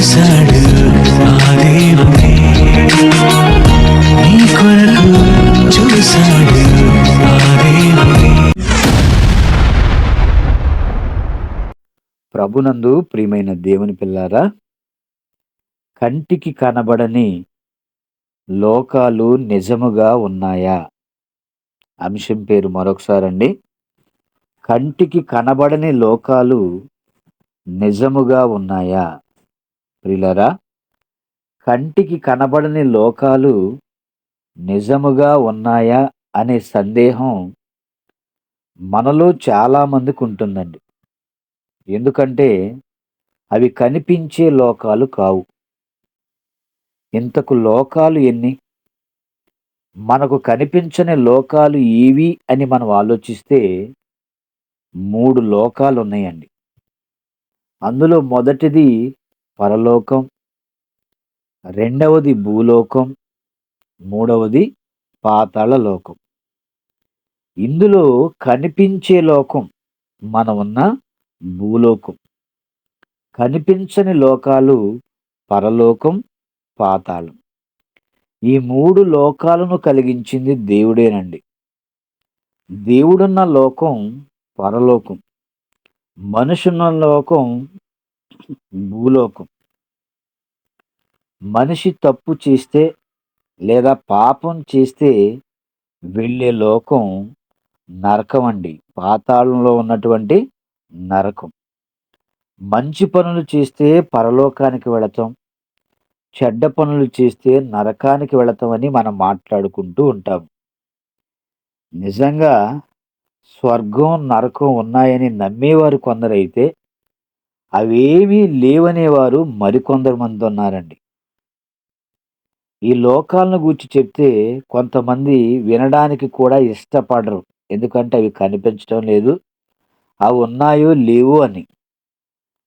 చూశాడు ఆ దేవుడే, నీ కొరకు చూశాడు ఆ దేవుడే. ప్రభునందు ప్రియమైన దేవుని పిల్లారా, కంటికి కనబడని లోకాలు నిజముగా ఉన్నాయా? అంశం పేరు మరొకసారండి. కంటికి కనబడని లోకాలు నిజముగా ఉన్నాయా? ప్రియులారా, కంటికి కనబడని లోకాలు నిజముగా ఉన్నాయా అనే సందేహం మనలో చాలా మందికి ఉంటుందండి. ఎందుకంటే అవి కనిపించే లోకాలు కావు. ఇంతకు లోకాలు ఎన్ని? మనకు కనిపించని లోకాలు ఏవి అని మనం ఆలోచిస్తే 3 లోకాలు ఉన్నాయండి. అందులో మొదటిది పరలోకం, రెండవది భూలోకం, మూడవది పాతాళ లోకం. ఇందులో కనిపించే లోకం మనం ఉన్న భూలోకం. కనిపించని లోకాలు పరలోకం, పాతాళం. ఈ 3 లోకాలను కలిగించింది దేవుడేనండి. దేవుడున్న లోకం పరలోకం, మనుషున్న లోకం భూలోకం. మనిషి తప్పు చేస్తే లేదా పాపం చేస్తే వెళ్ళే లోకం నరకం అండి, పాతాళంలో ఉన్నటువంటి నరకం. మంచి పనులు చేస్తే పరలోకానికి వెళతాం, చెడ్డ పనులు చేస్తే నరకానికి వెళతామని మనం మాట్లాడుకుంటూ ఉంటాం. నిజంగా స్వర్గం, నరకం ఉన్నాయని నమ్మేవారు కొందరైతే అవేమీ లేవనేవారు మరికొందరు మంది ఉన్నారండి. ఈ లోకాలను గూర్చి చెప్తే కొంతమంది వినడానికి కూడా ఇష్టపడరు. ఎందుకంటే అవి కనిపించడం లేదు, అవి ఉన్నాయో లేవో అని.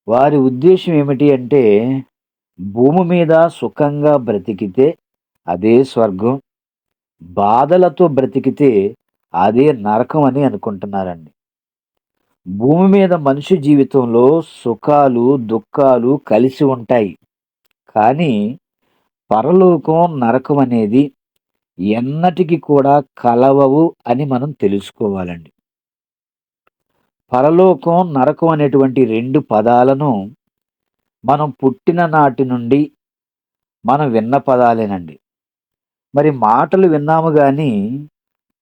వారి ఉద్దేశం ఏమిటి అంటే, భూమి మీద సుఖంగా బ్రతికితే అదే స్వర్గం, బాధలతో బ్రతికితే అదే నరకం అని అనుకుంటున్నారండి. భూమి మీద మనిషి జీవితంలో సుఖాలు, దుఃఖాలు కలిసి ఉంటాయి. కానీ పరలోకం, నరకం అనేది ఎన్నటికి కూడా కలవవు అని మనం తెలుసుకోవాలండి. పరలోకం, నరకం అనేటువంటి 2 పదాలను మనం పుట్టిన నాటి నుండి మనం విన్న పదాలేనండి. మరి మాటలు విన్నాము గాని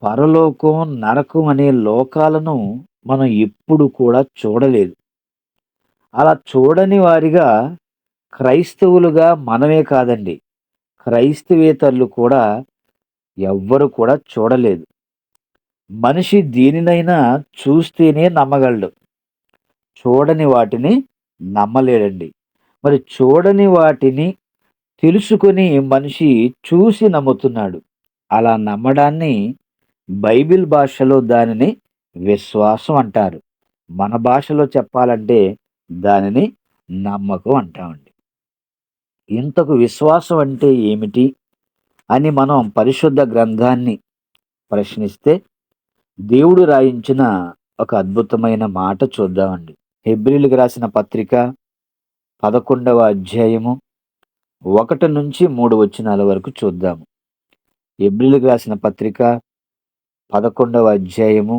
పరలోకం, నరకం అనే లోకాలను మనం ఎప్పుడు కూడా చూడలేదు. అలా చూడని వారిగా క్రైస్తవులుగా మనమే కాదండి, క్రైస్తవేతరులు కూడా ఎవ్వరు కూడా చూడలేదు. మనిషి దేనినైనా చూస్తేనే నమ్మగలడు, చూడని వాటిని నమ్మలేడండి. మరి చూడని వాటిని తెలుసుకొని మనిషి చూసి నమ్ముతున్నాడు. అలా నమ్మడాన్ని బైబిల్ భాషలో దానిని విశ్వాసం అంటారు. మన భాషలో చెప్పాలంటే దానిని నమ్మకం అంటామండి. ఇంతకు విశ్వాసం అంటే ఏమిటి అని మనం పరిశుద్ధ గ్రంథాన్ని ప్రశ్నిస్తే దేవుడు రాయించిన ఒక అద్భుతమైన మాట చూద్దామండి. హెబ్రీయులకు రాసిన పత్రిక 11వ అధ్యాయము 1 నుంచి 3 వచనాల వరకు చూద్దాము. హెబ్రీయులకు రాసిన పత్రిక 11వ అధ్యాయము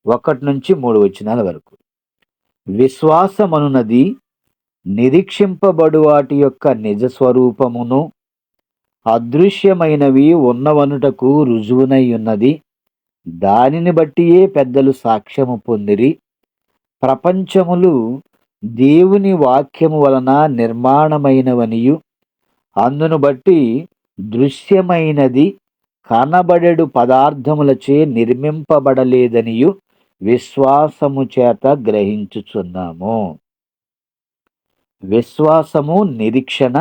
1 నుంచి 3 వచనాల వరకు. విశ్వాసమనున్నది నిరీక్షింపబడు వాటి యొక్క నిజ స్వరూపమును, అదృశ్యమైనవి ఉన్నవనుటకు రుజువునై ఉన్నది. దానిని బట్టియే పెద్దలు సాక్ష్యము పొందిరి. ప్రపంచములు దేవుని వాక్యము వలన నిర్మాణమైనవనియు, అందును బట్టి దృశ్యమైనది కనబడెడు పదార్థములచే నిర్మింపబడలేదనియు విశ్వాసము చేత గ్రహించుచున్నాము. విశ్వాసము, నిరీక్షణ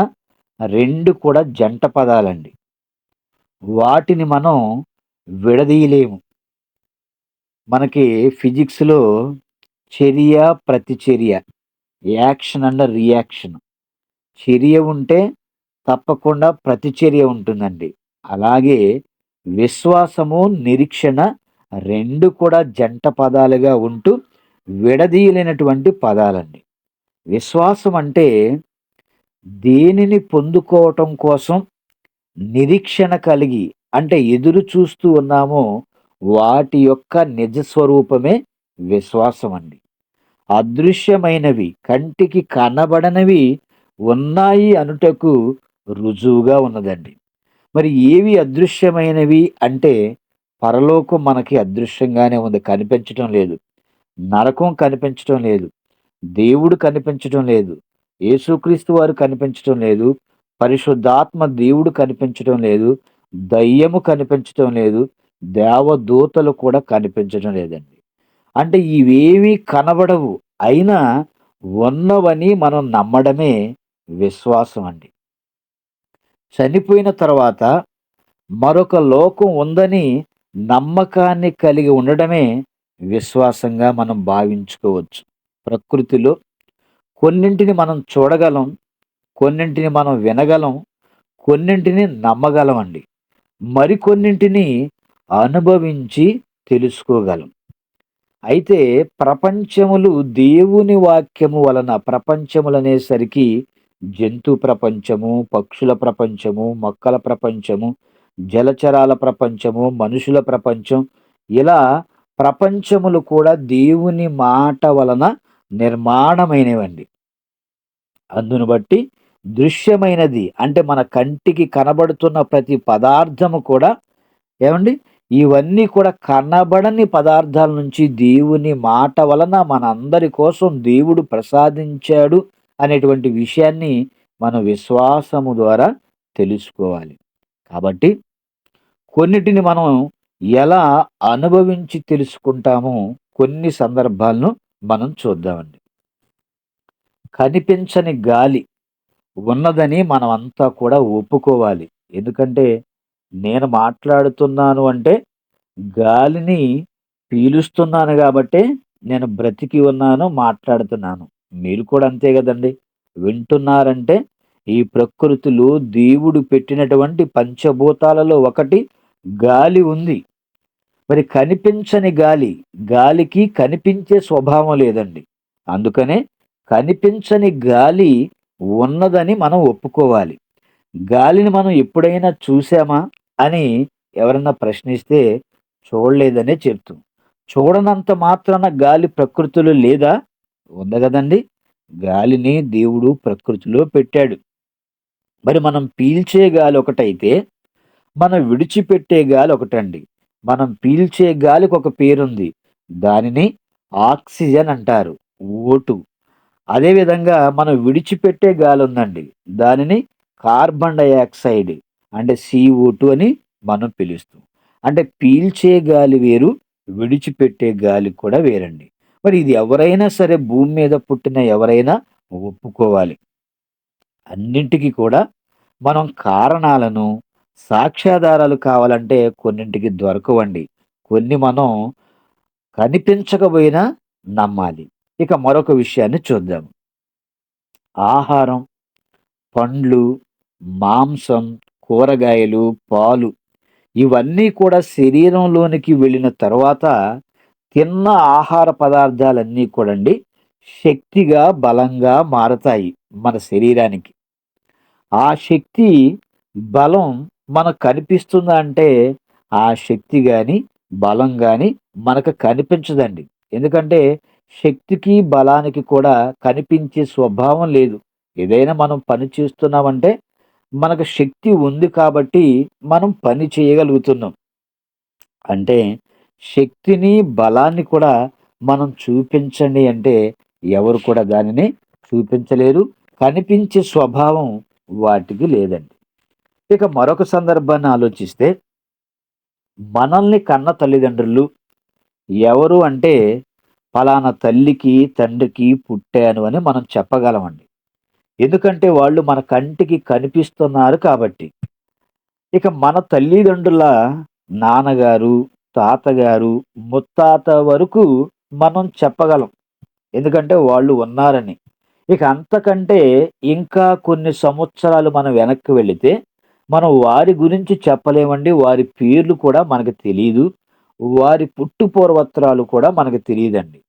2 కూడా జంట పదాలండి. వాటిని మనం విడదీయలేము. మనకి ఫిజిక్స్‌లో చర్య, ప్రతిచర్య, యాక్షన్ అండ్ రియాక్షన్. చర్య ఉంటే తప్పకుండా ప్రతిచర్య ఉంటుందండి. అలాగే విశ్వాసము, నిరీక్షణ 2 కూడా జంట పదాలుగా ఉంటూ విడదీయలేనటువంటి పదాలండి. విశ్వాసం అంటే దేనిని పొందుకోవటం కోసం నిరీక్షణ కలిగి అంటే ఎదురు చూస్తూ ఉన్నామో వాటి యొక్క నిజ స్వరూపమే విశ్వాసం అండి. అదృశ్యమైనవి కంటికి కనబడనివి ఉన్నాయి అనుటకు రుజువుగా ఉన్నదండి. మరి ఏవి అదృశ్యమైనవి అంటే పరలోకం మనకి అదృశ్యంగానే ఉంది, కనిపించటం లేదు. నరకం కనిపించటం లేదు. దేవుడు కనిపించటం లేదు. యేసుక్రీస్తు వారు కనిపించటం లేదు. పరిశుద్ధాత్మ దేవుడు కనిపించటం లేదు. దయ్యము కనిపించటం లేదు. దేవదూతలు కూడా కనిపించటం లేదండి. అంటే ఇవేవి కనబడవు. అయినా ఉన్నవని మనం నమ్మడమే విశ్వాసం అండి. చనిపోయిన తర్వాత మరొక లోకం ఉందని నమ్మకాన్ని కలిగి ఉండడమే విశ్వాసంగా మనం భావించుకోవచ్చు. ప్రకృతిలో కొన్నింటిని మనం చూడగలం, కొన్నింటిని మనం వినగలం, కొన్నింటిని నమ్మగలమండి. మరికొన్నింటిని అనుభవించి తెలుసుకోగలం. అయితే ప్రపంచములు దేవుని వాక్యము వలన ప్రపంచములనేసరికి జంతు ప్రపంచము, పక్షుల ప్రపంచము, మొక్కల ప్రపంచము, జలచరాల ప్రపంచము, మనుషుల ప్రపంచం ఇలా ప్రపంచములు కూడా దేవుని మాట వలన నిర్మాణమైనవండి. అందును బట్టి దృశ్యమైనది అంటే మన కంటికి కనబడుతున్న ప్రతి పదార్థము కూడా ఏమండి ఇవన్నీ కూడా కనబడని పదార్థాల నుంచి దేవుని మాట వలన మనందరి కోసం దేవుడు ప్రసాదించాడు అనేటువంటి విషయాన్ని మన విశ్వాసము ద్వారా తెలుసుకోవాలి. కాబట్టి కొన్నిటిని మనం ఎలా అనుభవించి తెలుసుకుంటామో కొన్ని సందర్భాలను మనం చూద్దామండి. కనిపించని గాలి ఉన్నదని మనమంతా కూడా ఒప్పుకోవాలి. ఎందుకంటే నేను మాట్లాడుతున్నాను అంటే గాలిని పీలుస్తున్నాను గాబట్టే నేను బ్రతికి ఉన్నాను, మాట్లాడుతున్నాను. మీరు కూడా అంతే గదండీ! వింటున్నారంటే ఈ ప్రకృతిలో దేవుడు పెట్టినటువంటి పంచభూతాలలో ఒకటి గాలి ఉంది. మరి కనిపించని గాలి, గాలికి కనిపించే స్వభావం లేదండి. అందుకనే కనిపించని గాలి ఉన్నదని మనం ఒప్పుకోవాలి. గాలిని మనం ఎప్పుడైనా చూసామా అని ఎవరన్నా ప్రశ్నిస్తే చూడలేదనే చెప్తాం. చూడనంత మాత్రాన గాలి ప్రకృతిలో లేదా? ఉంది గదండీ! గాలిని దేవుడు ప్రకృతిలో పెట్టాడు. మరి మనం పీల్చే గాలి ఒకటైతే, మనం విడిచిపెట్టే గాలి ఒకటండి. మనం పీల్చే గాలికి ఒక పేరుంది. దానిని ఆక్సిజన్ అంటారు. ఓటు. అదేవిధంగా మనం విడిచిపెట్టే గాలి ఉందండి. దానిని కార్బన్ డయాక్సైడ్ అంటే CO2 అని మనం పిలుస్తాం. అంటే పీల్చే గాలి వేరు, విడిచిపెట్టే గాలి కూడా వేరండి. మరి ఇది ఎవరైనా సరే భూమి మీద పుట్టిన ఎవరైనా ఒప్పుకోవాలి. అన్నింటికి కూడా మనం కారణాలను, సాక్ష్యాధారాలు కావాలంటే కొన్నింటికి దొరకవండి. కొన్ని మనం కనిపించకపోయినా నమ్మాలి. ఇక మరొక విషయాన్ని చూద్దాం. ఆహారం, పండ్లు, మాంసం, కూరగాయలు, పాలు ఇవన్నీ కూడా శరీరంలోనికి వెళ్ళిన తర్వాత తిన్న ఆహార పదార్థాలన్నీ కూడండి శక్తిగా, బలంగా మారతాయి మన శరీరానికి. ఆ శక్తి, బలం మనకు కనిపిస్తుందా అంటే ఆ శక్తి గాని, బలం గాని మనకు కనిపించదండి. ఎందుకంటే శక్తికి, బలానికి కూడా కనిపించే స్వభావం లేదు. ఏదైనా మనం పని చేస్తున్నామంటే మనకు శక్తి ఉంది కాబట్టి మనం పని చేయగలుగుతున్నాం. అంటే శక్తిని, బలాన్ని కూడా మనం చూపించండి అంటే ఎవరు కూడా దానిని చూపించలేరు. కనిపించే స్వభావం వాటికి లేదండి. ఇక మరొక సందర్భాన్ని ఆలోచిస్తే మనల్ని కన్న తల్లిదండ్రులు ఎవరు అంటే పలానా తల్లికి, తండ్రికి పుట్టాను అని మనం చెప్పగలమండి. ఎందుకంటే వాళ్ళు మన కంటికి కనిపిస్తున్నారు కాబట్టి. ఇక మన తల్లిదండ్రుల నాన్నగారు, తాతగారు, ముత్తాత వరకు మనం చెప్పగలం. ఎందుకంటే వాళ్ళు ఉన్నారని. ఇక అంతకంటే ఇంకా కొన్ని సంవత్సరాలు మనం వెనక్కి వెళితే, మనం వారి గురించి చెప్పలేమండి. వారి పేర్లు కూడా మనకు తెలీదు. వారి పుట్టు పూర్వత్రాలు కూడా మనకు తెలీదండి.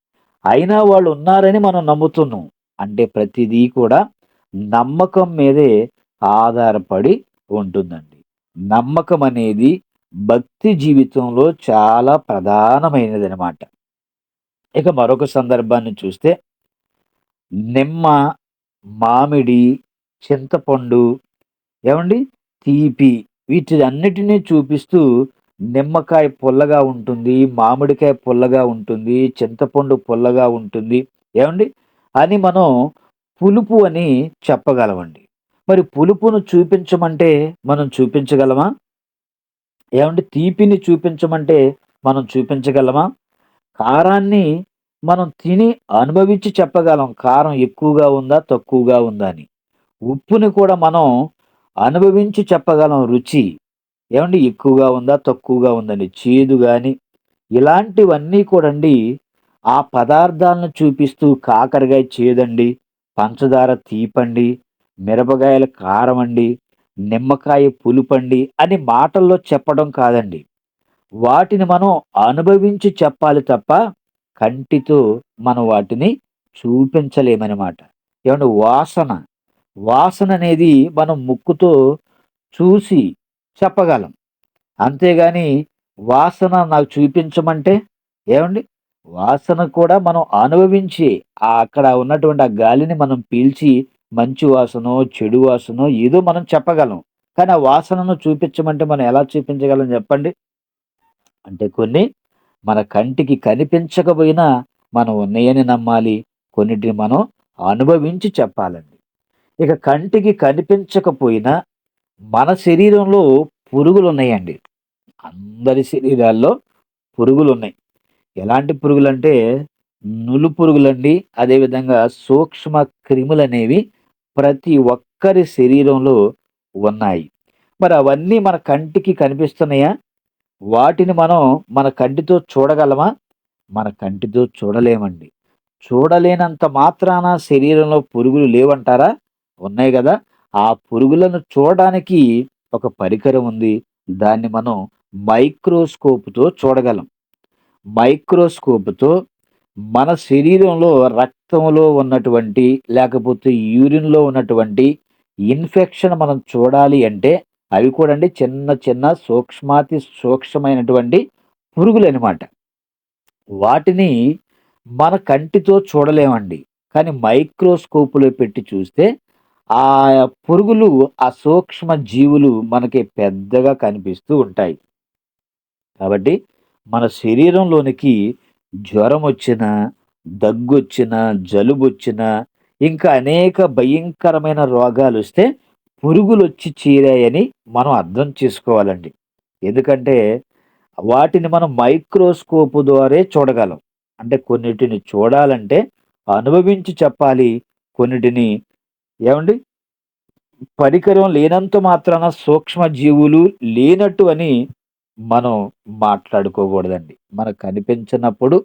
అయినా వాళ్ళు ఉన్నారని మనం నమ్ముతున్నాం. అంటే ప్రతిదీ కూడా నమ్మకం మీదే ఆధారపడి ఉంటుందండి. నమ్మకం అనేది భక్తి జీవితంలో చాలా ప్రధానమైనదనమాట. ఇక మరొక సందర్భాన్ని చూస్తే నిమ్మ, మామిడి, చింతపండు ఏవండీ? తీపి వీటిలన్నిటిని చూపిస్తూ నిమ్మకాయ పుల్లగా ఉంటుంది, మామిడికాయ పుల్లగా ఉంటుంది, చింతపండు పుల్లగా ఉంటుంది. ఏవండీ? అని మనం పులుపు అని చెప్పగలమండి. మరి పులుపును చూపించమంటే మనం చూపించగలమా? ఏవండీ? తీపిని చూపించమంటే మనం చూపించగలమా? కారాన్ని మనం తిని అనుభవించి చెప్పగలం. కారం ఎక్కువగా ఉందా? తక్కువగా ఉందా అని. ఉప్పుని కూడా మనం అనుభవించి చెప్పగలం రుచి. ఏవండీ ఎక్కువగా ఉందా? తక్కువగా ఉందని. చేదు గాని, ఇలాంటివన్నీ కూడండి ఆ పదార్థాలను చూపిస్తూ కాకరకాయ చేదండి, పంచదార తీపండి, మిరపకాయల కారమండి, నిమ్మకాయ పులుపండి అని మాటల్లో చెప్పడం కాదండి. వాటిని మనం అనుభవించి చెప్పాలి తప్ప, కంటితో మనం వాటిని చూపించలేమనమాట. ఏవండీ వాసన, వాసననేది మనం ముక్కుతో చూసి చెప్పగలం. అంతేగాని వాసన నాకు చూపించమంటే ఏవండీ? వాసన కూడా మనం అనుభవించి అక్కడ ఉన్నటువంటి ఆ గాలిని మనం పీల్చి మంచి వాసనో, చెడు వాసనో ఏదో మనం చెప్పగలం. కానీ ఆ వాసనను చూపించమంటే మనం ఎలా చూపించగలం చెప్పండి? అంటే కొన్ని మన కంటికి కనిపించకపోయినా మనం ఉన్నాయని నమ్మాలి. కొన్నిటిని మనం అనుభవించి చెప్పాలండి. ఇక కంటికి కనిపించకపోయినా మన శరీరంలో పురుగులున్నాయండి. అందరి శరీరాల్లో పురుగులున్నాయి. ఎలాంటి పురుగులంటే నులుపురుగులండి. అదేవిధంగా సూక్ష్మ క్రిములనేవి ప్రతి ఒక్కరి శరీరంలో ఉన్నాయి. మరి అవన్నీ మన కంటికి కనిపిస్తున్నాయా? వాటిని మనం మన కంటితో చూడగలమా? మన కంటితో చూడలేమండి. చూడలేనంత మాత్రాన శరీరంలో పురుగులు లేవంటారా? ఉన్నాయి గదా! ఆ పురుగులను చూడడానికి ఒక పరికరం ఉంది. దాన్ని మనం మైక్రోస్కోప్‌తో చూడగలం. మైక్రోస్కోప్‌తో మన శరీరంలో రక్తంలో ఉన్నటువంటి లేకపోతే యూరిన్‌లో ఉన్నటువంటి ఇన్ఫెక్షన్ మనం చూడాలి అంటే అవి కూడా అండి చిన్న చిన్న సూక్ష్మాతి సూక్ష్మమైనటువంటి పురుగులనమాట. వాటిని మన కంటితో చూడలేమండి. కానీ మైక్రోస్కోప్‌లో పెట్టి చూస్తే ఆ పురుగులు, ఆ సూక్ష్మ జీవులు మనకి పెద్దగా కనిపిస్తూ ఉంటాయి. కాబట్టి మన శరీరంలోనికి జ్వరమొచ్చినా, దగ్గొచ్చినా, జలుబొచ్చినా, ఇంకా అనేక భయంకరమైన రోగాలొస్తే పురుగులొచ్చి చేరాయని మనం అర్థం చేసుకోవాలండి. ఎందుకంటే వాటిని మనం మైక్రోస్కోప్ ద్వారే చూడగలం. అంటే కొన్నిటిని చూడాలంటే అనుభవించి చెప్పాలి. కొన్నిటిని ఏవండీ? పరికరం లేనంత మాత్రాన సూక్ష్మ జీవులు లేనట్టు అని మనం మాట్లాడుకోకూడదండి. మనకు కనిపించనప్పుడు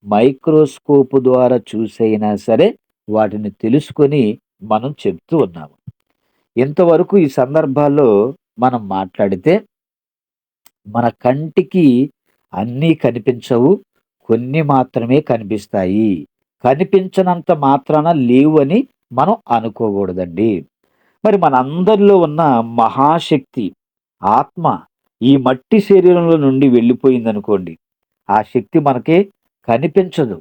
మైక్రోస్కోప్ ద్వారా చూసైనా సరే వాటిని తెలుసుకొని మనం చెప్తూ ఉన్నాము. ఇంతవరకు ఈ సందర్భాల్లో మనం మాట్లాడితే మన కంటికి అన్నీ కనిపించవు. కొన్ని మాత్రమే కనిపిస్తాయి. కనిపించనంత మాత్రాన లేవు అని మనం అనుకోకూడదండి. మరి మనందరిలో ఉన్న మహాశక్తి ఆత్మ ఈ మట్టి శరీరంలో నుండి వెళ్ళిపోయిందనుకోండి. ఆ శక్తి మనకి కనిపించదు.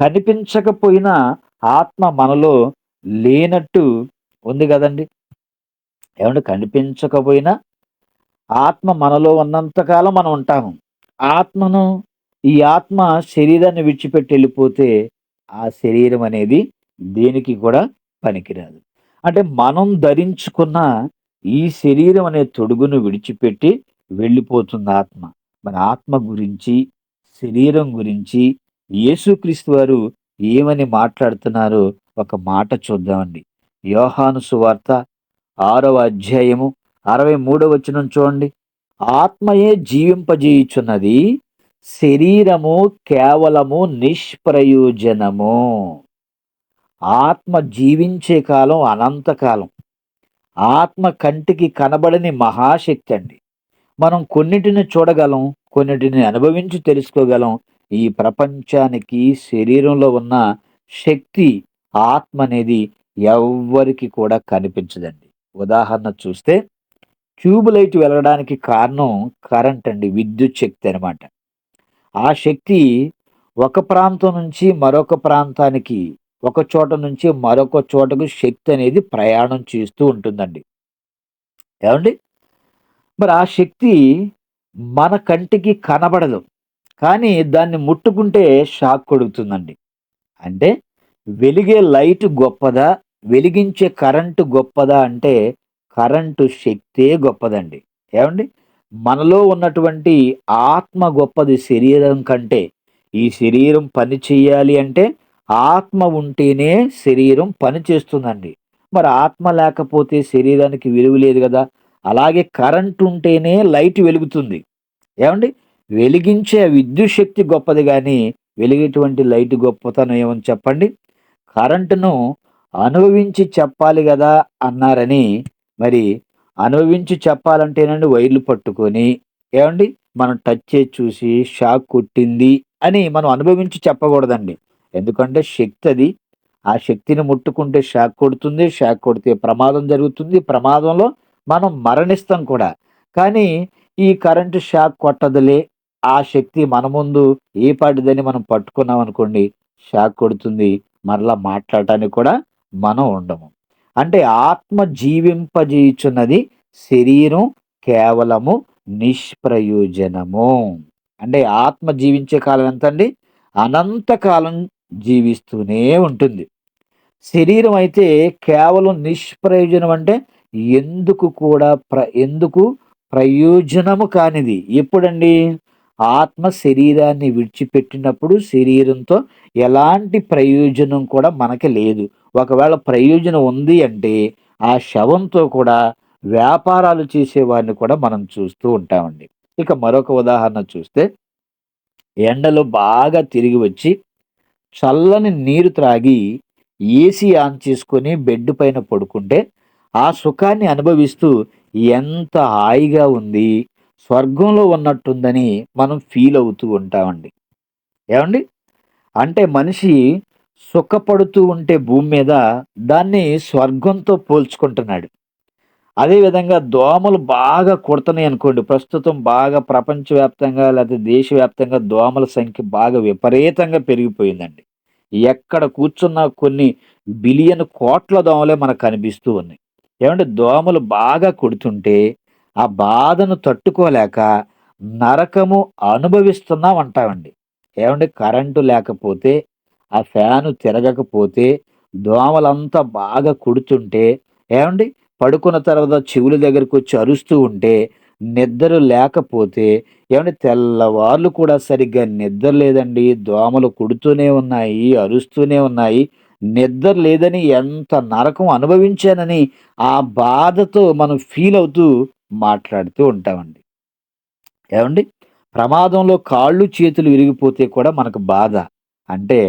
కనిపించకపోయినా ఆత్మ మనలో లేనట్టు ఉంది గదండీ! ఏవండీ కనిపించకపోయినా ఆత్మ మనలో ఉన్నంత కాలం మనం ఉంటాము. ఆత్మను ఈ ఆత్మ శరీరాన్ని విడిచిపెట్టి ఎళ్ళిపోతే ఆ శరీరం అనేది దేనికి కూడా పనికిరాదు. అంటే మనం ధరించుకున్న ఈ శరీరం అనే తొడుగును విడిచిపెట్టి వెళ్ళిపోతుంది ఆత్మ. మన ఆత్మ గురించి, శరీరం గురించి యేసుక్రీస్తు వారు ఏమని మాట్లాడుతున్నారో ఒక మాట చూద్దామండి. యోహాను సువార్త 6వ అధ్యాయము 63వ వచనం చూడండి. ఆత్మయే జీవింపజేయుచున్నది, శరీరము కేవలము నిష్ప్రయోజనము. ఆత్మ జీవించే కాలం అనంతకాలం. ఆత్మ కంటికి కనబడని మహాశక్తి అండి. మనం కొన్నిటిని చూడగలం, కొన్నిటిని అనుభవించి తెలుసుకోగలం. ఈ ప్రపంచానికి శరీరంలో ఉన్న శక్తి ఆత్మ అనేది ఎవ్వరికి కూడా కనిపించదండి. ఉదాహరణ చూస్తే ట్యూబ్ లైట్ వెలగడానికి కారణం కరెంట్ అండి. విద్యుత్ శక్తి అనమాట. ఆ శక్తి ఒక ప్రాంతం నుంచి మరొక ప్రాంతానికి, ఒక చోట నుంచి మరొక చోటకు శక్తి అనేది ప్రయాణం చేస్తూ ఉంటుందండి. ఏవండి? మరి ఆ శక్తి మన కంటికి కనబడదు. కానీ దాన్ని ముట్టుకుంటే షాక్ కొడుతుందండి. అంటే వెలిగే లైట్ గొప్పదా? వెలిగించే కరెంటు గొప్పదా? అంటే కరెంటు శక్తే గొప్పదండి. ఏవండి? మనలో ఉన్నటువంటి ఆత్మ గొప్పది శరీరం కంటే. ఈ శరీరం పని చేయాలి అంటే ఆత్మ ఉంటేనే శరీరం పని చేస్తుందండి. మరి ఆత్మ లేకపోతే శరీరానికి విలువ లేదు గదా! అలాగే కరెంట్ ఉంటేనే లైట్ వెలుగుతుంది. ఏవండి? వెలిగించే విద్యుత్ శక్తి గొప్పది గానీ, వెలిగేటువంటి లైట్ గొప్పతనం ఏమని చెప్పండి? కరెంటును అనుభవించి చెప్పాలి గదా! అన్నారని, మరి అనుభవించి చెప్పాలంటేనండి వైర్లు పట్టుకొని, ఏవండి? మనం టచ్ చేసి చూసి షాక్ కొట్టింది అని మనం అనుభవించి చెప్పకూడదండి. ఎందుకంటే శక్తది. ఆ శక్తిని ముట్టుకుంటే షాక్ కొడుతుంది. షాక్ కొడితే ప్రమాదం జరుగుతుంది. ప్రమాదంలో మనం మరణిస్తాం కూడా. కానీ ఈ కరెంట్ షాక్ కొట్టదులే. ఆ శక్తి మన ముందు ఏ పాటిదని మనం పట్టుకున్నామనుకోండి, షాక్ కొడుతుంది. మరలా మాట్లాడటానికి కూడా మనం ఉండము. అంటే ఆత్మ జీవింపజేయుచున్నది, శరీరం కేవలము నిష్ప్రయోజనము. అంటే ఆత్మ జీవించే కాలం ఎంతండి? అనంత కాలం జీవిస్తూనే ఉంటుంది. శరీరం అయితే కేవలం నిష్ప్రయోజనం అంటే ఎందుకు ప్రయోజనము కానిది. ఎప్పుడండి? ఆత్మ శరీరాన్ని విడిచిపెట్టినప్పుడు శరీరంతో ఎలాంటి ప్రయోజనం కూడా మనకి లేదు. ఒకవేళ ప్రయోజనం ఉంది అంటే ఆ శవంతో కూడా వ్యాపారాలు చేసేవారిని కూడా మనం చూస్తూ ఉంటామండి. ఇక మరొక ఉదాహరణ చూస్తే ఎండలో బాగా తిరిగి వచ్చి చల్లని నీరు త్రాగి ఏసీ ఆన్ చేసుకొని బెడ్ పైన పడుకుంటే ఆ సుఖాన్ని అనుభవిస్తూ ఎంత హాయిగా ఉంది, స్వర్గంలో ఉన్నట్టుందని మనం ఫీల్ అవుతూ ఉంటామండి. ఏమండి? అంటే మనిషి సుఖపడుతూ ఉంటే భూమి మీద దాన్ని స్వర్గంతో పోల్చుకుంటున్నాడు. అదే విధంగా దోమలు బాగా కుడుతున్నాయనుకోండి. ప్రస్తుతం బాగా ప్రపంచవ్యాప్తంగా లేతే దేశవ్యాప్తంగా దోమల సంఖ్య బాగా విపరీతంగా పెరిగిపోయిందండి. ఎక్కడ కూర్చున్నా కొన్ని బిలియన్ కోట్ల దోమలే మనకు కనిపిస్తూ ఉన్నాయి. ఏవండీ దోమలు బాగా కుడుతుంటే, ఆ బాధను తట్టుకోలేక నరకము అనుభవిస్తున్నాం అంటామండి. ఏవండీ కరెంటు లేకపోతే, ఆ ఫ్యాను తిరగకపోతే, దోమలంతా బాగా కుడుతుంటే ఏవండీ పడుకున్న తర్వాత చెవుల దగ్గరకొచ్చి అరుస్తూ ఉంటే, నిద్ర లేకపోతే ఏవండీ తెల్లవార్లు కూడా సరిగ్గా నిద్ర లేదండి. దోమలు కుడుతూనే ఉన్నాయి, అరుస్తూనే ఉన్నాయి. నిద్ర లేదని ఎంత నరకం అనుభవించానని ఆ బాధతో మనం ఫీల్ అవుతూ మాట్లాడుతూ ఉంటామండి. ఏవండీ? ప్రమాదంలో కాళ్ళు, చేతులు విరిగిపోతే కూడా మనకు బాధ. అంటే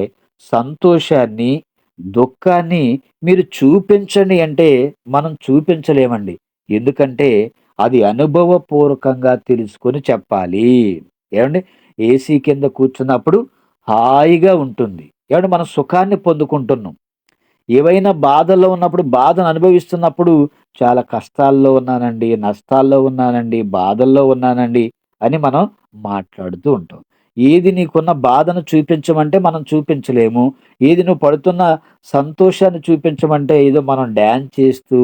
సంతోషాన్ని, దుఃఖాన్ని మీరు చూపించండి అంటే మనం చూపించలేమండి. ఎందుకంటే అది అనుభవపూర్వకంగా తెలుసుకొని చెప్పాలి. ఏవండీ? ఏసీ కింద కూర్చున్నప్పుడు హాయిగా ఉంటుంది. ఏవండీ మనం సుఖాన్ని పొందుకుంటున్నాం. ఏవైనా బాధల్లో ఉన్నప్పుడు బాధను అనుభవిస్తున్నప్పుడు చాలా కష్టాల్లో ఉన్నానండి, నష్టాల్లో ఉన్నానండి, బాధల్లో ఉన్నానండి అని మనం మాట్లాడుతూ ఉంటాం. ఏది నీకున్న బాధను చూపించమంటే మనం చూపించలేము. ఏది నువ్వు పడుతున్న సంతోషాన్ని చూపించమంటే ఏదో మనం డాన్స్ చేస్తూ,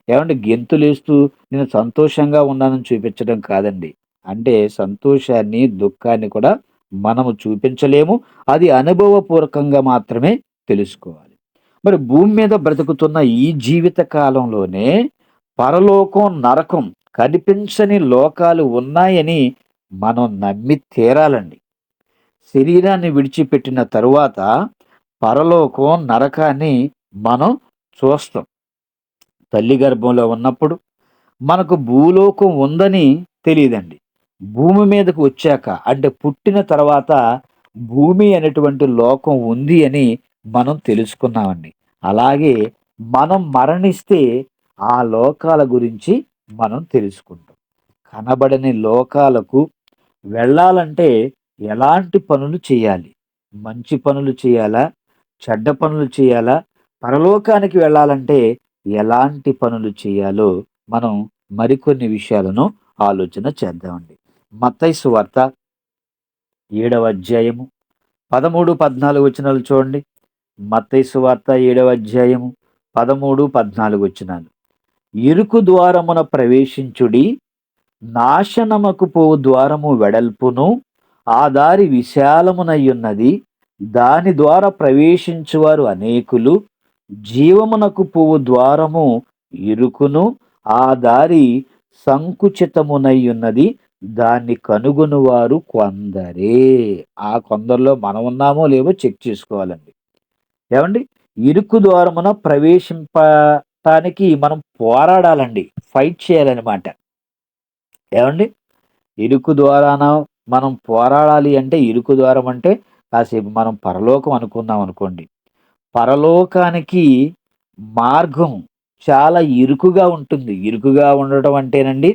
ఏవండీ గెంతులేస్తూ నేను సంతోషంగా ఉన్నానని చూపించడం కాదండి. అంటే సంతోషాన్ని, దుఃఖాన్ని కూడా మనము చూపించలేము. అది అనుభవపూర్వకంగా మాత్రమే తెలుసుకోవాలి. మరి భూమి మీద బ్రతుకుతున్న ఈ జీవిత కాలంలోనే పరలోకం, నరకం కనిపించని లోకాలు ఉన్నాయని మనం నమ్మి తీరాలండి. శరీరాన్ని విడిచిపెట్టిన తరువాత పరలోకం, నరకాన్ని మనం చూస్తాం. తల్లి గర్భంలో ఉన్నప్పుడు మనకు భూలోకం ఉందని తెలీదండి. భూమి మీదకు వచ్చాక అంటే పుట్టిన తర్వాత భూమి అనేటువంటి లోకం ఉంది అని మనం తెలుసుకున్నామండి. అలాగే మనం మరణిస్తే ఆ లోకాల గురించి మనం తెలుసుకుంటాం. కనబడని లోకాలకు వెళ్ళాలంటే ఎలాంటి పనులు చేయాలి? మంచి పనులు చేయాలా? చెడ్డ పనులు చేయాలా? పరలోకానికి వెళ్ళాలంటే ఎలాంటి పనులు చేయాలో మనం మరికొన్ని విషయాలను ఆలోచన చేద్దామండి. మత్తయి సువార్త 7వ అధ్యాయము 13, 14 వచనాలు చూడండి. మత్తయి సువార్త 7వ అధ్యాయము 13, 14 వచనాలు. ఇరుకు ద్వారమున ప్రవేశించుడి, నాశనముకు పోవు ద్వారము వెడల్పును, ఆ దారి విశాలమునయ్యున్నది, దాని ద్వారా ప్రవేశించువారు అనేకులు. జీవమునకు పోవు ద్వారము ఇరుకును, ఆ దారి సంకుచితమునయ్యున్నది, దాన్ని కనుగొనువారు కొందరే. ఆ కొందరిలో మనం ఉన్నామో లేవో చెక్ చేసుకోవాలండి. ఏమండి? ఇరుకు ద్వారమున ప్రవేశింపటానికి మనం పోరాడాలండి. ఫైట్ చేయాలనమాట. ఏవండి? ఇరుకు ద్వారాన మనం పోరాడాలి అంటే ఇరుకు ద్వారం అంటే కాసేపు మనం పరలోకం అనుకున్నాం అనుకోండి. పరలోకానికి మార్గం చాలా ఇరుకుగా ఉంటుంది. ఇరుకుగా ఉండటం అంటేనండి,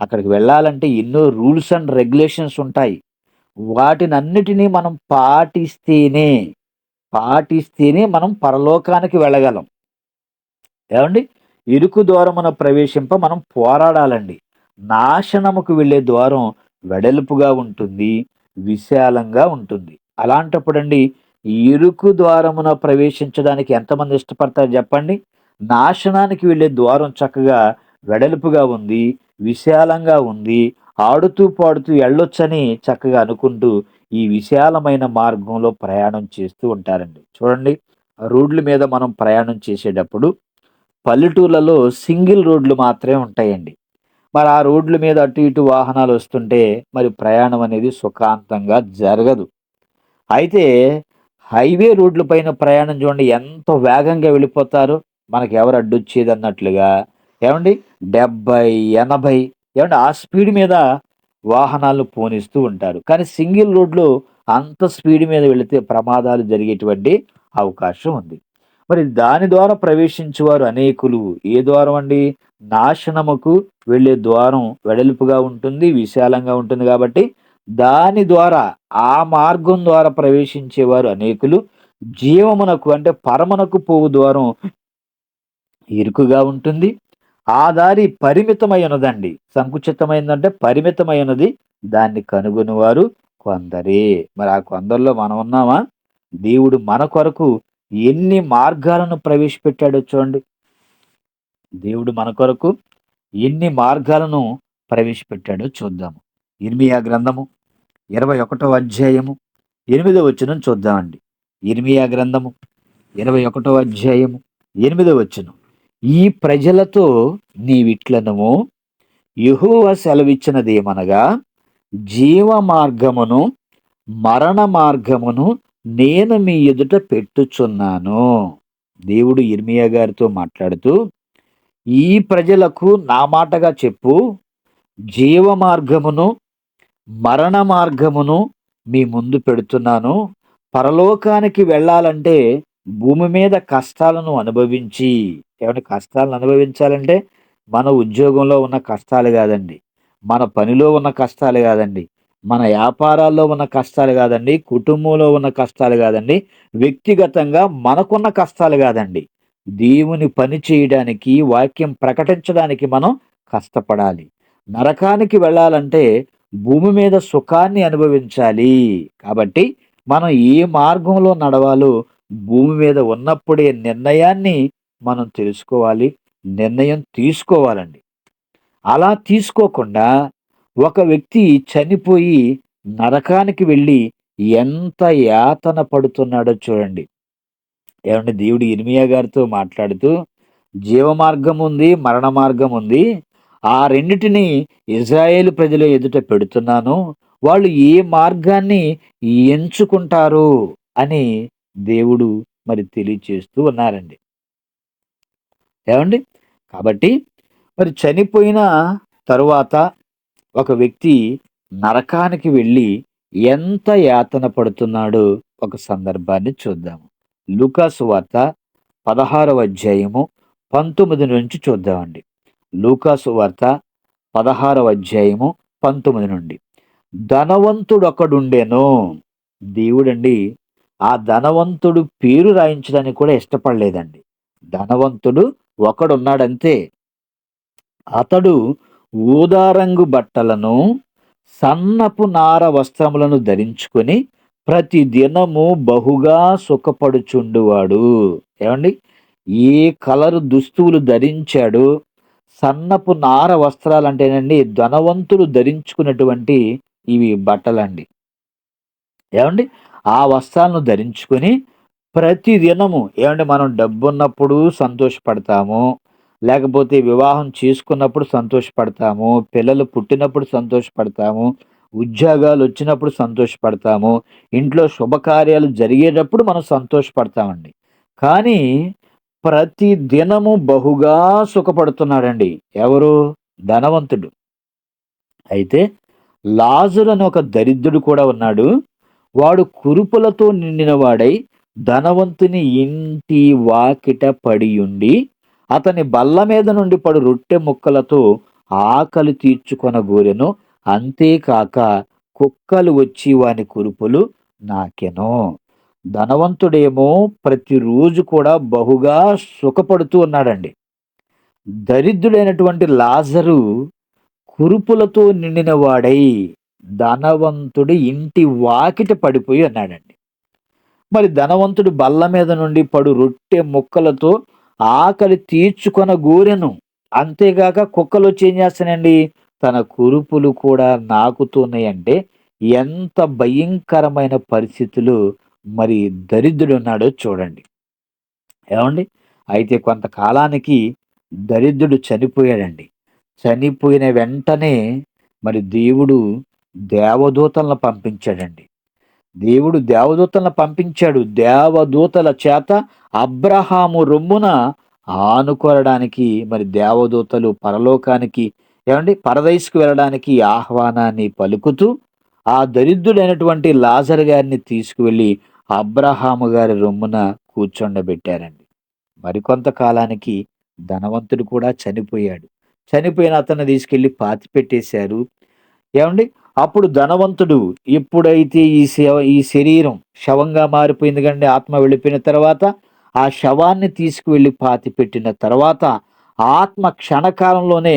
అక్కడికి వెళ్ళాలంటే ఎన్నో రూల్స్ అండ్ రెగ్యులేషన్స్ ఉంటాయి. వాటినన్నిటినీ మనం పాటిస్తేనే మనం పరలోకానికి వెళ్ళగలం. ఏవండి? ఇరుకు ద్వారమున ప్రవేశింప మనం పోరాడాలండి. నాశనముకు వెళ్ళే ద్వారం వెడల్పుగా ఉంటుంది, విశాలంగా ఉంటుంది. అలాంటప్పుడండి ఇరుకు ద్వారమున ప్రవేశించడానికి ఎంతమంది ఇష్టపడతారు చెప్పండి? నాశనానికి వెళ్ళే ద్వారం చక్కగా వెడల్పుగా ఉంది, విశాలంగా ఉంది, ఆడుతూ పాడుతూ వెళ్ళొచ్చని చక్కగా అనుకుంటూ ఈ విశాలమైన మార్గంలో ప్రయాణం చేస్తూ ఉంటారండి. చూడండి, రోడ్ల మీద మనం ప్రయాణం చేసేటప్పుడు పల్లెటూర్లలో సింగిల్ రోడ్లు మాత్రమే ఉంటాయండి. మరి ఆ రోడ్ల మీద అటు ఇటు వాహనాలు వస్తుంటే మరి ప్రయాణం అనేది సుఖాంతంగా జరగదు. అయితే హైవే రోడ్ల పైన ప్రయాణం చూడండి, ఎంతో వేగంగా వెళ్ళిపోతారు. మనకి ఎవరు అడ్డొచ్చేదన్నట్లుగా. ఏమండి? 70, 80 ఏమండి ఆ స్పీడ్ మీద వాహనాలను పోనిస్తూ ఉంటారు. కానీ సింగిల్ రోడ్‌లో అంత స్పీడ్ మీద వెళితే ప్రమాదాలు జరిగేటువంటి అవకాశం ఉంది. మరి దాని ద్వారా ప్రవేశించువారు అనేకులు. ఏ ద్వారం అండి? నాశనముకు వెళ్ళే ద్వారం వెడల్పుగా ఉంటుంది, విశాలంగా ఉంటుంది కాబట్టి దాని ద్వారా, ఆ మార్గం ద్వారా ప్రవేశించేవారు అనేకులు. జీవమునకు అంటే పరమునకు పోవు ద్వారం ఇరుకుగా ఉంటుంది. ఆ దారి పరిమితమై ఉన్నదండి. సంకుచితమైందంటే పరిమితమై ఉన్నది. దాన్ని కనుగొనేవారు కొందరే. మరి ఆ కొందరిలో మనం ఉన్నామా? దేవుడు మన కొరకు ఎన్ని మార్గాలను ప్రవేశపెట్టాడో చూడండి. దేవుడు మన కొరకు ఎన్ని మార్గాలను ప్రవేశపెట్టాడో చూద్దాము. ఇర్మియా గ్రంథము 21వ అధ్యాయము 8వ వచనం చూద్దామండి. ఇర్మియా గ్రంథము 21వ అధ్యాయము 8వ వచనం. ఈ ప్రజలతో నీవిట్లనము, యెహోవా సెలవిచ్చినదేమనగా, జీవ మార్గమును మరణ మార్గమును నేను మీ ఎదుట పెట్టుచున్నాను. దేవుడు ఇర్మియా గారితో మాట్లాడుతూ, ఈ ప్రజలకు నా మాటగా చెప్పు, జీవ మార్గమును మరణ మార్గమును మీ ముందు పెడుతున్నాను. పరలోకానికి వెళ్ళాలంటే భూమి మీద కష్టాలను అనుభవించి, ఏమంటే కష్టాలను అనుభవించాలంటే మన ఉద్యోగంలో ఉన్న కష్టాలు కాదండి, మన పనిలో ఉన్న కష్టాలు కాదండి, మన వ్యాపారాల్లో ఉన్న కష్టాలు కాదండి, కుటుంబంలో ఉన్న కష్టాలు కాదండి, వ్యక్తిగతంగా మనకున్న కష్టాలు కాదండి. దేవుని పని చేయడానికి, వాక్యం ప్రకటించడానికి మనం కష్టపడాలి. నరకానికి వెళ్ళాలంటే భూమి మీద సుఖాన్ని అనుభవించాలి. కాబట్టి మనం ఏ మార్గంలో నడవాలో భూమి మీద ఉన్నప్పుడే నిర్ణయాన్ని మనం తెలుసుకోవాలి. నిర్ణయం తీసుకోవాలండి. అలా తీసుకోకుండా ఒక వ్యక్తి చనిపోయి నరకానికి వెళ్ళి ఎంత యాతన పడుతున్నాడో చూడండి. ఏమంటే దేవుడు ఇర్మియా గారితో మాట్లాడుతూ, జీవమార్గం ఉంది, మరణ మార్గం ఉంది. ఆ రెండిటిని ఇజ్రాయేలు ప్రజల ఎదుట పెడుతున్నాను. వాళ్ళు ఏ మార్గాన్ని ఎంచుకుంటారు అని దేవుడు మరి తెలియచేస్తూ ఉన్నారండి. ఏమండి? కాబట్టి మరి చనిపోయిన తరువాత ఒక వ్యక్తి నరకానికి వెళ్ళి ఎంత యాతన పడుతున్నాడో ఒక సందర్భాన్ని చూద్దాము. లూకా సువార్త 16వ అధ్యాయము 19 నుంచి చూద్దామండి. లూకా సువార్త 16వ అధ్యాయము 19 నుండి. ధనవంతుడొకడుండెను. దేవుడండి ఆ ధనవంతుడు పేరు రాయించడానికి కూడా ఇష్టపడలేదండి. ధనవంతుడు ఒకడున్నాడంతే. అతడు ఊదా రంగు బట్టలను, సన్నపు నార వస్త్రములను ధరించుకొని ప్రతి దినము బహుగా సుఖపడుచుండువాడు. ఏమండి? ఏ కలరు దుస్తువులు ధరించాడో, సన్నపు నార వస్త్రాలంటేనండి ధనవంతుడు ధరించుకున్నటువంటి ఇవి బట్టలండి. ఏవండి? ఆ వస్త్రాలను ధరించుకొని ప్రతి దినము ఏవండి, మనం డబ్బున్నప్పుడు సంతోషపడతాము. లేకపోతే వివాహం చేసుకున్నప్పుడు సంతోషపడతాము. పిల్లలు పుట్టినప్పుడు సంతోషపడతాము. ఉద్యోగాలొచ్చినప్పుడు సంతోషపడతాము. ఇంట్లో శుభకార్యాలు జరిగేటప్పుడు మనం సంతోషపడతామండి. కానీ ప్రతి దినము బహుగా సుఖపడుతున్నాడండి. ఎవరు? ధనవంతుడు. అయితే లాజరు అని ఒక దరిద్రుడు కూడా ఉన్నాడు. వాడు కురుపులతో నిండినవాడై ధనవంతుని ఇంటి వాకిట పడియుండి అతని బల్ల మీద నుండి పడు రొట్టె ముక్కలతో ఆకలి తీర్చుకొనగోరెను. అంతేకాక కుక్కలు వచ్చి వాని కురుపులు నాకెను. ధనవంతుడేమో ప్రతిరోజు కూడా బహుగా సుఖపడుతూ ఉన్నాడండి. దరిద్రుడైనటువంటి లాజరు కురుపులతో నిండిన వాడై ధనవంతుడి ఇంటి వాకిట పడిపోయి ఉన్నాడండి. మరి ధనవంతుడు బల్ల మీద నుండి పడు రొట్టె ముక్కలతో ఆకలి తీర్చుకొన గోరెను. అంతేగాక కుక్కలొచ్చి ఏం చేస్తానండి, తన కురుపులు కూడా నాకుతున్నాయంటే ఎంత భయంకరమైన పరిస్థితులు మరి దరిద్రుడున్నాడో చూడండి. ఏమండి? అయితే కొంతకాలానికి దరిద్రుడు చనిపోయాడండి. చనిపోయిన వెంటనే మరి దేవుడు దేవదూతలను పంపించాడండి. దేవుడు దేవదూతలను పంపించాడు. దేవదూతల చేత అబ్రహాము రొమ్మున ఆనుకొనడానికి మరి దేవదూతలు పరలోకానికి పరదైసుకు వెళ్ళడానికి ఆహ్వానాన్ని పలుకుతూ ఆ దరిద్రుడైనటువంటి లాజరు గారిని తీసుకువెళ్ళి అబ్రహాము గారి రొమ్మున కూర్చొండబెట్టారండి. మరికొంత కాలానికి ధనవంతుడు కూడా చనిపోయాడు. చనిపోయిన అతన్ని తీసుకెళ్లి పాతిపెట్టేశారు. ఏమండి? అప్పుడు ధనవంతుడు ఎప్పుడైతే ఈ శరీరం శవంగా మారిపోయింది కండి, ఆత్మ వెళ్ళిపోయిన తర్వాత ఆ శవాన్ని తీసుకువెళ్ళి పాతిపెట్టిన తర్వాత ఆత్మ క్షణకాలంలోనే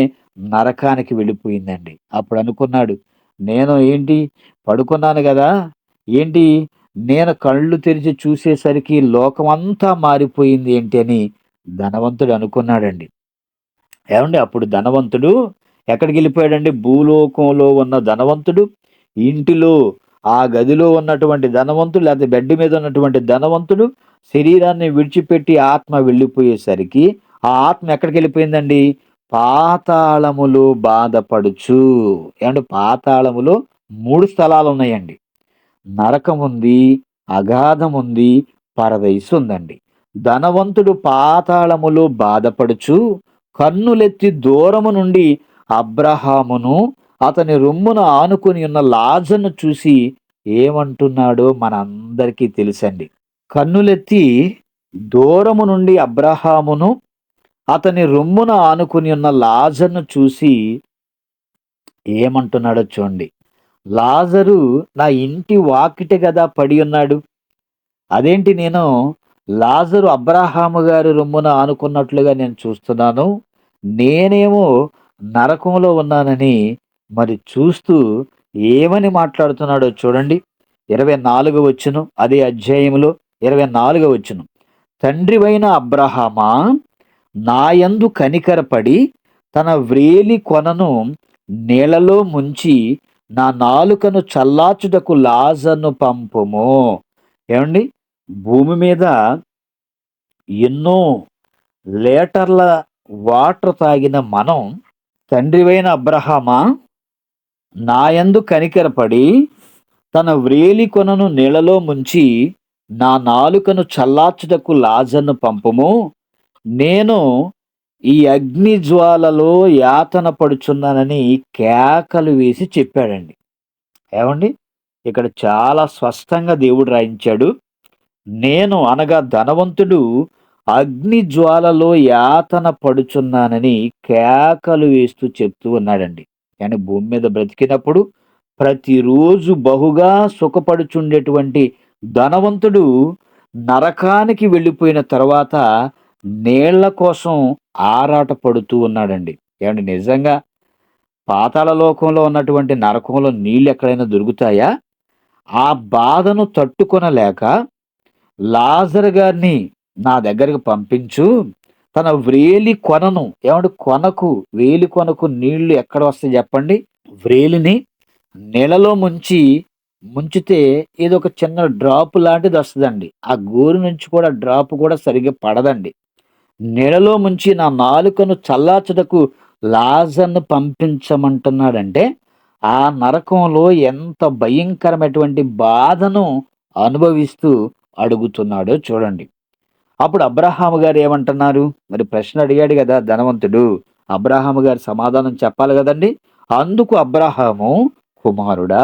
నరకానికి వెళ్ళిపోయిందండి. అప్పుడు అనుకున్నాడు, నేను ఏంటి పడుకున్నాను కదా, ఏంటి నేను కళ్ళు తెరిచి చూసేసరికి లోకమంతా మారిపోయింది ఏంటి అని ధనవంతుడు అనుకున్నాడండి. ఏమండి? అప్పుడు ధనవంతుడు ఎక్కడికి వెళ్ళిపోయాడండి? భూలోకంలో ఉన్న ధనవంతుడు ఇంటిలో ఆ గదిలో ఉన్నటువంటి ధనవంతుడు, లేకపోతే బెడ్ మీద ఉన్నటువంటి ధనవంతుడు శరీరాన్ని విడిచిపెట్టి ఆత్మ వెళ్ళిపోయేసరికి ఆ ఆత్మ ఎక్కడికి వెళ్ళిపోయిందండి? పాతాళములో బాధపడుచు. ఏమంటే పాతాళములో 3 స్థలాలు ఉన్నాయండి. నరకం ఉంది, అగాధం ఉంది, పరదైసు ఉందండి. ధనవంతుడు పాతాళములో బాధపడుచు కన్నులెత్తి దూరము నుండి అబ్రహామును అతని రొమ్మున ఆనుకుని ఉన్న లాజరును చూసి ఏమంటున్నాడో మనందరికీ తెలుసండి. కన్నులెత్తి దూరము నుండి అబ్రహామును అతని రొమ్మున ఆనుకుని ఉన్న లాజరును చూసి ఏమంటున్నాడో చూడండి. లాజరు నా ఇంటి వాకిట గదా పడి ఉన్నాడు. అదేంటి నేను లాజరు అబ్రహాము గారి రొమ్మున ఆనుకున్నట్లుగా నేను చూస్తున్నాను. నేనేమో నరకంలో ఉన్నానని మరి చూస్తూ ఏమని మాట్లాడుతున్నాడో చూడండి. 24వ వచనం, అదే అధ్యాయంలో 24వ వచనం. తండ్రివైన అబ్రహామా, నాయందు కనికరపడి తన వ్రేలి కొనను నీళ్లలో ముంచి నా నాలుకను చల్లార్చుటకు లాజరును పంపుము. ఏమండి? భూమి మీద ఎన్నో లీటర్ల వాటర్ తాగిన మనం, తండ్రివైన అబ్రహామా, నాయందు కనికరపడి తన వ్రేలి కొనను నీళ్లలో ముంచి నా నాలుకను చల్లార్చుటకు లాజరును పంపుము. నేను ఈ అగ్ని జ్వాలలో యాతన పడుచున్నానని కేకలు వేసి చెప్పాడండి. ఏమండి? ఇక్కడ చాలా స్పష్టంగా దేవుడు రాయించాడు. నేను అనగా ధనవంతుడు అగ్ని జ్వాలలో యాతన పడుచున్నానని కేకలు వేస్తూ చెప్తూ ఉన్నాడండి. కానీ భూమి మీద బ్రతికినప్పుడు ప్రతిరోజు బహుగా సుఖపడుచుండేటువంటి ధనవంతుడు నరకానికి వెళ్ళిపోయిన తర్వాత నీళ్ల కోసం ఆరాట పడుతూ ఉన్నాడండి. ఏవండి నిజంగా పాతాళ లోకంలో ఉన్నటువంటి నరకంలో నీళ్ళు ఎక్కడైనా దొరుకుతాయా? ఆ బాధను తట్టుకొనలేక లాజరు గారిని నా దగ్గరికి పంపించు. తన వ్రేలి కొనను ఏవండి కొనకు వేలి కొనకు నీళ్లు ఎక్కడ వస్తాయి చెప్పండి? వ్రేలిని నీళ్ళలో ముంచితే ఏదో ఒక చిన్న డ్రాప్ లాంటిది వస్తదండి. ఆ గోరు నుంచి కూడా డ్రాప్ కూడా సరిగ్గా పడదండి. నీళ్ళలో ముంచి నా నాలుకను చల్లార్చుటకు లాజర్‌ను పంపించమంటున్నాడంటే, ఆ నరకంలో ఎంత భయంకరమైనటువంటి బాధను అనుభవిస్తూ అడుగుతున్నాడో చూడండి. అప్పుడు అబ్రాహాము గారు ఏమంటున్నారు? మరి ప్రశ్న అడిగాడు గదా ధనవంతుడు. అబ్రాహాము గారు సమాధానం చెప్పాలి గదండీ! అందుకు అబ్రాహాము, కుమారుడా,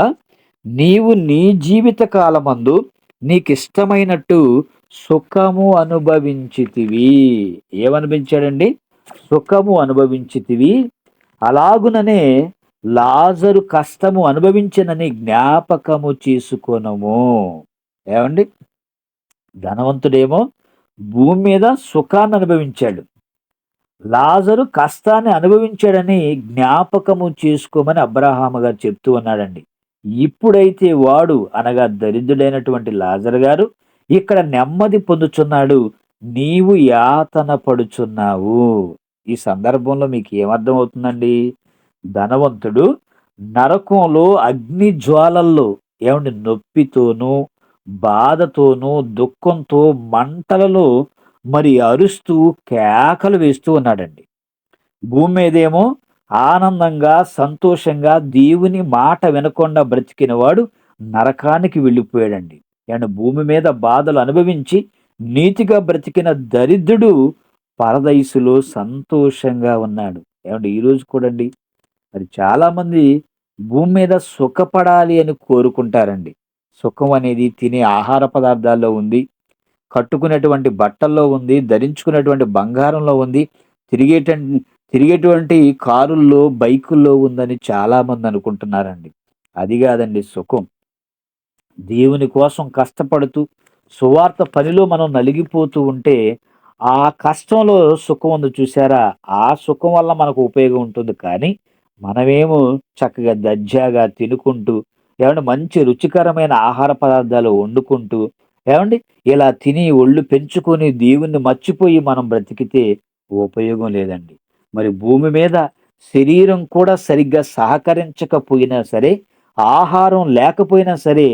నీవు నీ జీవిత కాలమందు నీకిష్టమైనట్టు సుఖము అనుభవించితివి. ఏమనిపించాడండి? సుఖము అనుభవించితివి. అలాగుననే లాజరు కష్టము అనుభవించెనని జ్ఞాపకము చేసుకొనుము. ఏవండి? ధనవంతుడేమో భూమి మీద సుఖాన్ని అనుభవించాడు. లాజరు కష్టాన్ని అనుభవించాడని జ్ఞాపకము చేసుకోమని అబ్రాహాము గారు చెప్తూ ఉన్నాడండి. ఇప్పుడైతే వాడు అనగా దరిద్రుడైనటువంటి లాజరు గారు ఇక్కడ నెమ్మది పొందుచున్నాడు. నీవు యాతన పడుచున్నావు. ఈ సందర్భంలో మీకు ఏమర్థం అవుతుందండి? ధనవంతుడు నరకంలో అగ్ని జ్వాలల్లో ఏమండి నొప్పితోనూ, బాధతోనూ, దుఃఖంతో, మంటలలో మరి అరుస్తూ కేకలు వేస్తూ ఉన్నాడండి. భూమి మీదేమో ఆనందంగా, సంతోషంగా దేవుని మాట వినకుండా బ్రతికిన వాడు నరకానికి వెళ్ళిపోయాడండి. అండ్ భూమి మీద బాధలు అనుభవించి నీతిగా బ్రతికిన దరిద్రుడు పరదైసులో సంతోషంగా ఉన్నాడు. ఏమండి ఈరోజు కూడండి మరి చాలామంది భూమి మీద సుఖపడాలి అని కోరుకుంటారండి. సుఖం అనేది తినే ఆహార పదార్థాల్లో ఉంది. కట్టుకునేటువంటి బట్టల్లో ఉంది, ధరించుకునేటువంటి బంగారంలో ఉంది, తిరిగేటన్ తిరిగేటువంటి కారుల్లో, బైకుల్లో ఉందని చాలామంది అనుకుంటున్నారండి. అది కాదండి సుఖం. దేవుని కోసం కష్టపడుతూ, సువార్త పనిలో మనం నలిగిపోతూ ఉంటే, ఆ కష్టంలో సుఖం ఉంది చూసారా? ఆ సుఖం వల్ల మనకు ఉపయోగం ఉంటుంది. కానీ, మనమేమో చక్కగా దర్జాగా తినుకుంటూ, ఏవండీ మంచి రుచికరమైన ఆహార పదార్థాలు వండుకుంటూ, ఏవండీ ఇలా తిని ఒళ్ళు పెంచుకొని దేవుణ్ణి మర్చిపోయి మనం బ్రతికితే ఉపయోగం లేదండి. మరి భూమి మీద శరీరం కూడా సరిగ్గా సహకరించకపోయినా సరే, ఆహారం లేకపోయినా సరే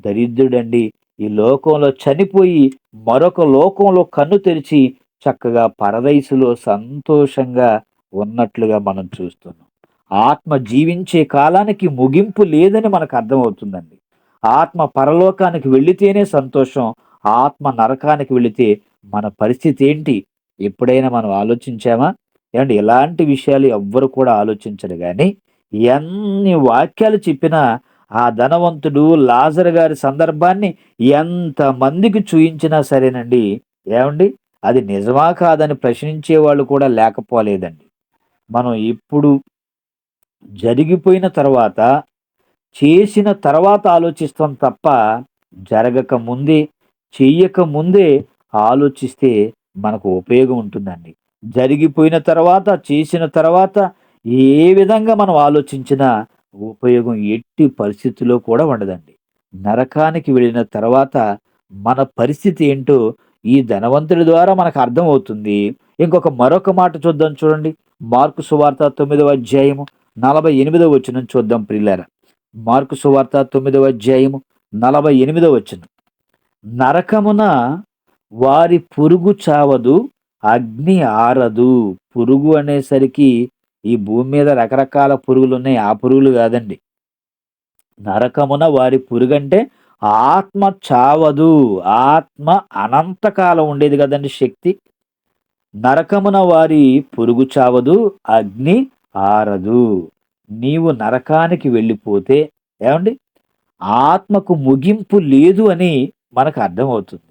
దరిద్రుడండి. ఈ లోకంలో చనిపోయి మరొక లోకంలో కన్ను తెరిచి చక్కగా పరదైసులో సంతోషంగా ఉన్నట్లుగా మనం చూస్తున్నాం. ఆత్మ జీవించే కాలానికి ముగింపు లేదని మనకు అర్థమవుతుందండి. ఆత్మ పరలోకానికి వెళ్ళితేనే సంతోషం. ఆత్మ నరకానికి వెళితే మన పరిస్థితి ఏంటి? ఎప్పుడైనా మనం ఆలోచించామా? ఏవండీ ఇలాంటి విషయాలు ఎవ్వరు కూడా ఆలోచించరు గానీ, ఎన్ని వాక్యాలు చెప్పినా ఆ ధనవంతుడు లాజరు గారి సందర్భాన్ని ఎంతమందికి చూయించినా సరేనండి, ఏవండీ అది నిజమా కాదని ప్రశ్నించేవాళ్ళు కూడా లేకపోలేదండి. మనం ఇప్పుడు జరిగిపోయిన తర్వాత, చేసిన తర్వాత ఆలోచిస్తాం తప్ప, జరగక ముందే, చెయ్యక ముందే ఆలోచిస్తే మనకు ఉపయోగం ఉంటుందండి. జరిగిపోయిన తర్వాత, చేసిన తర్వాత ఏ విధంగా మనం ఆలోచించినా ఉపయోగం ఎట్టి పరిస్థితిలో కూడా ఉండదండి. నరకానికి వెళ్ళిన తర్వాత మన పరిస్థితి ఏంటో ఈ ధనవంతుడి ద్వారా మనకు అర్థమవుతుంది. మరొక మాట చూద్దాం చూడండి. మార్కు సువార్త 9వ అధ్యాయము 48వ వచనం చూద్దాం ప్రియులారా. మార్కు సువార్త 9వ అధ్యాయము 48వ వచనం. నరకమున వారి పురుగు చావదు, అగ్ని ఆరదు. పురుగు అనేసరికి ఈ భూమి మీద రకరకాల పురుగులున్నాయి. ఆ పురుగులు కాదండి. నరకమున వారి పురుగంటే ఆత్మ చావదు. ఆత్మ అనంతకాలం ఉండేది కదండి శక్తి. నరకమున వారి పురుగు చావదు, అగ్ని ఆరదు. నీవు నరకానికి వెళ్ళిపోతే ఏమండి ఆత్మకు ముగింపు లేదు అని మనకు అర్థమవుతుంది.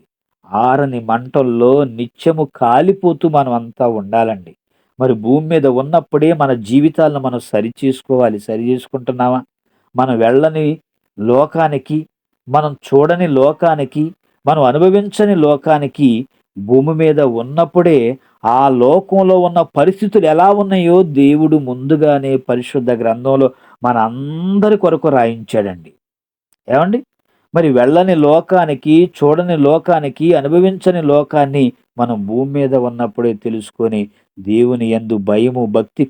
ఆరని మంటల్లో నిత్యము కాలిపోతూ మనం అంతా ఉండాలండి. మరి భూమి మీద ఉన్నప్పుడే మన జీవితాలను మనం సరి చేసుకుంటున్నామా? మనం వెళ్ళని లోకానికి మనం చూడని లోకానికి, మనం అనుభవించని లోకానికి భూమి మీద ఉన్నప్పుడే ఆ లోకంలో ఉన్న పరిస్థితులు ఎలా ఉన్నాయో దేవుడు ముందుగానే పరిశుద్ధ గ్రంథంలో మనందరి కొరకు రాయించాడండి. ఏవండి? మరి వెళ్ళని లోకానికి, చూడని లోకానికి, అనుభవించని లోకాన్ని మనం భూమి మీద ఉన్నప్పుడే తెలుసుకొని దేవుని యందు భయము, భక్తి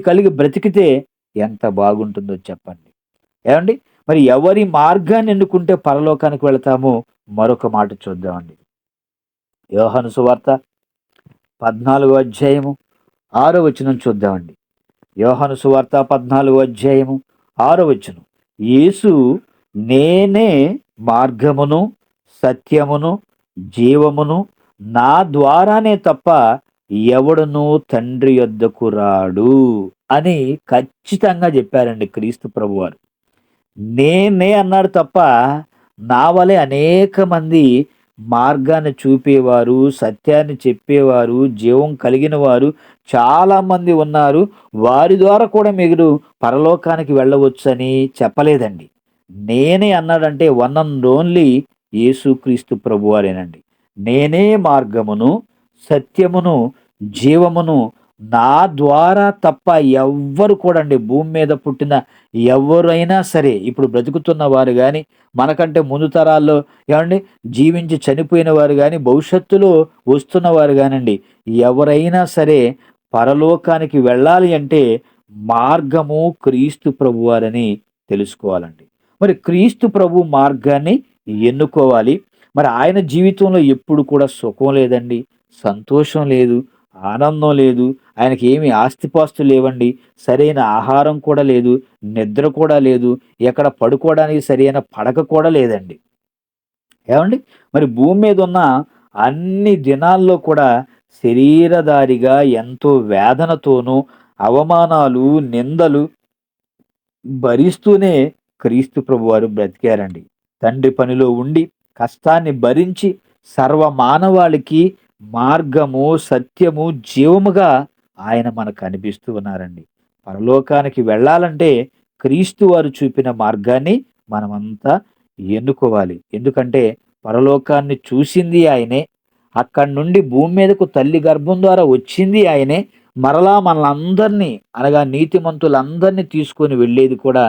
కలిగి బ్రతికితే ఎంత బాగుంటుందో చెప్పండి. ఏవండి? మరి ఎవరి మార్గాన్ని ఎన్నుకుంటే పరలోకానికి వెళతామో మరొక మాట చూద్దామండి. యోహాను సువార్త 14 అధ్యాయము 6 వచనం చూద్దామండి. యోహాను సువార్త 14 అధ్యాయము 6 వచనం. యేసు నేనే మార్గమును, సత్యమును, జీవమును, నా ద్వారానే తప్ప ఎవడును తండ్రి యొద్దకు రాడు అని ఖచ్చితంగా చెప్పారండి క్రీస్తు ప్రభువారు. నేనే అన్నాడు తప్ప నా వలె అనేక మంది మార్గాన్ని చూపేవారు, సత్యాన్ని చెప్పేవారు, జీవం కలిగిన వారు చాలా మంది ఉన్నారు. వారి ద్వారా కూడా మీరు పరలోకానికి వెళ్ళవచ్చని చెప్పలేదండి. నేనే అన్నాడంటే వన్ అండ్ ఓన్లీ యేసుక్రీస్తు ప్రభువారేనండి. నేనే మార్గమును, సత్యమును, జీవమును, నా ద్వారా తప్ప ఎవ్వరు కూడా అండి భూమి మీద పుట్టిన ఎవరైనా సరే, ఇప్పుడు బ్రతుకుతున్న వారు గాని, మనకంటే ముందు తరాల్లో ఏవండి జీవించి చనిపోయిన వారు గాని, భవిష్యత్తులో వస్తున్నవారు గానండి, ఎవరైనా సరే పరలోకానికి వెళ్ళాలి అంటే మార్గము క్రీస్తు ప్రభువారని తెలుసుకోవాలండి. మరి క్రీస్తు ప్రభు మార్గాన్ని ఎన్నుకోవాలి. మరి ఆయన జీవితంలో ఎప్పుడు కూడా సుఖం లేదండి, సంతోషం లేదు, ఆనందం లేదు. ఆయనకి ఏమి ఆస్తిపాస్తులు లేవండి. సరైన ఆహారం కూడా లేదు, నిద్ర కూడా లేదు, ఎక్కడ పడుకోవడానికి సరైన పడక కూడా లేదండి. ఏవండి? మరి భూమి మీద ఉన్న అన్ని దినాల్లో కూడా శరీరధారిగా ఎంతో వేదనతోనూ, అవమానాలు, నిందలు భరిస్తూనే క్రీస్తు ప్రభువారు బ్రతికారండి. తండ్రి పనిలో ఉండి, కష్టాన్ని భరించి, సర్వమానవాళికి మార్గము, సత్యము, జీవముగా ఆయన మనకు కనిపిస్తూ ఉన్నారండి. పరలోకానికి వెళ్ళాలంటే క్రీస్తు వారు చూపిన మార్గాన్ని మనమంతా ఎన్నుకోవాలి. ఎందుకంటే పరలోకాన్ని చూసింది ఆయనే. అక్కడి నుండి భూమి మీదకు తల్లి గర్భం ద్వారా వచ్చింది ఆయనే. మరలా మనలందరినీ అనగా నీతిమంతులందరినీ తీసుకొని వెళ్ళేది కూడా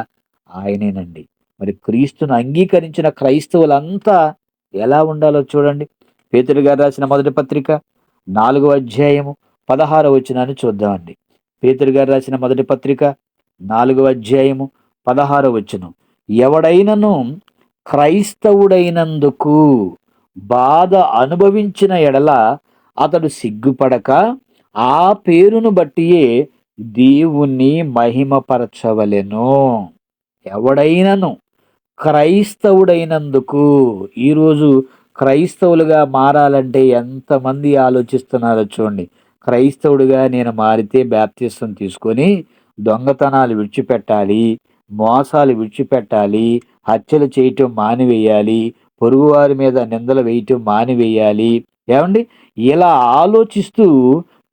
ఆయనేనండి. మరి క్రీస్తును అంగీకరించిన క్రైస్తవులంతా ఎలా ఉండాలో చూడండి. పేతురు గారు రాసిన మొదటి పత్రిక 4వ అధ్యాయము 16వ వచనాన్ని చూద్దామండి. పేతురు గారు రాసిన మొదటి పత్రిక 4వ అధ్యాయము 16వ వచనం. ఎవడైనను క్రైస్తవుడైనందుకు బాధ అనుభవించిన ఎడల అతడు సిగ్గుపడక ఆ పేరును బట్టియే దేవుణ్ణి మహిమపరచవలెను. ఎవడైనను క్రైస్తవుడైనందుకు, ఈరోజు క్రైస్తవులుగా మారాలంటే ఎంతమంది ఆలోచిస్తున్నారో చూడండి. క్రైస్తవుడిగా నేను మారితే బాప్తిసం తీసుకొని దొంగతనాలు విడిచిపెట్టాలి, మోసాలు విడిచిపెట్టాలి, హత్యలు చేయటం మానివేయాలి, పొరుగువారి మీద నిందలు వేయటం మానివేయాలి. ఏమండి? ఇలా ఆలోచిస్తూ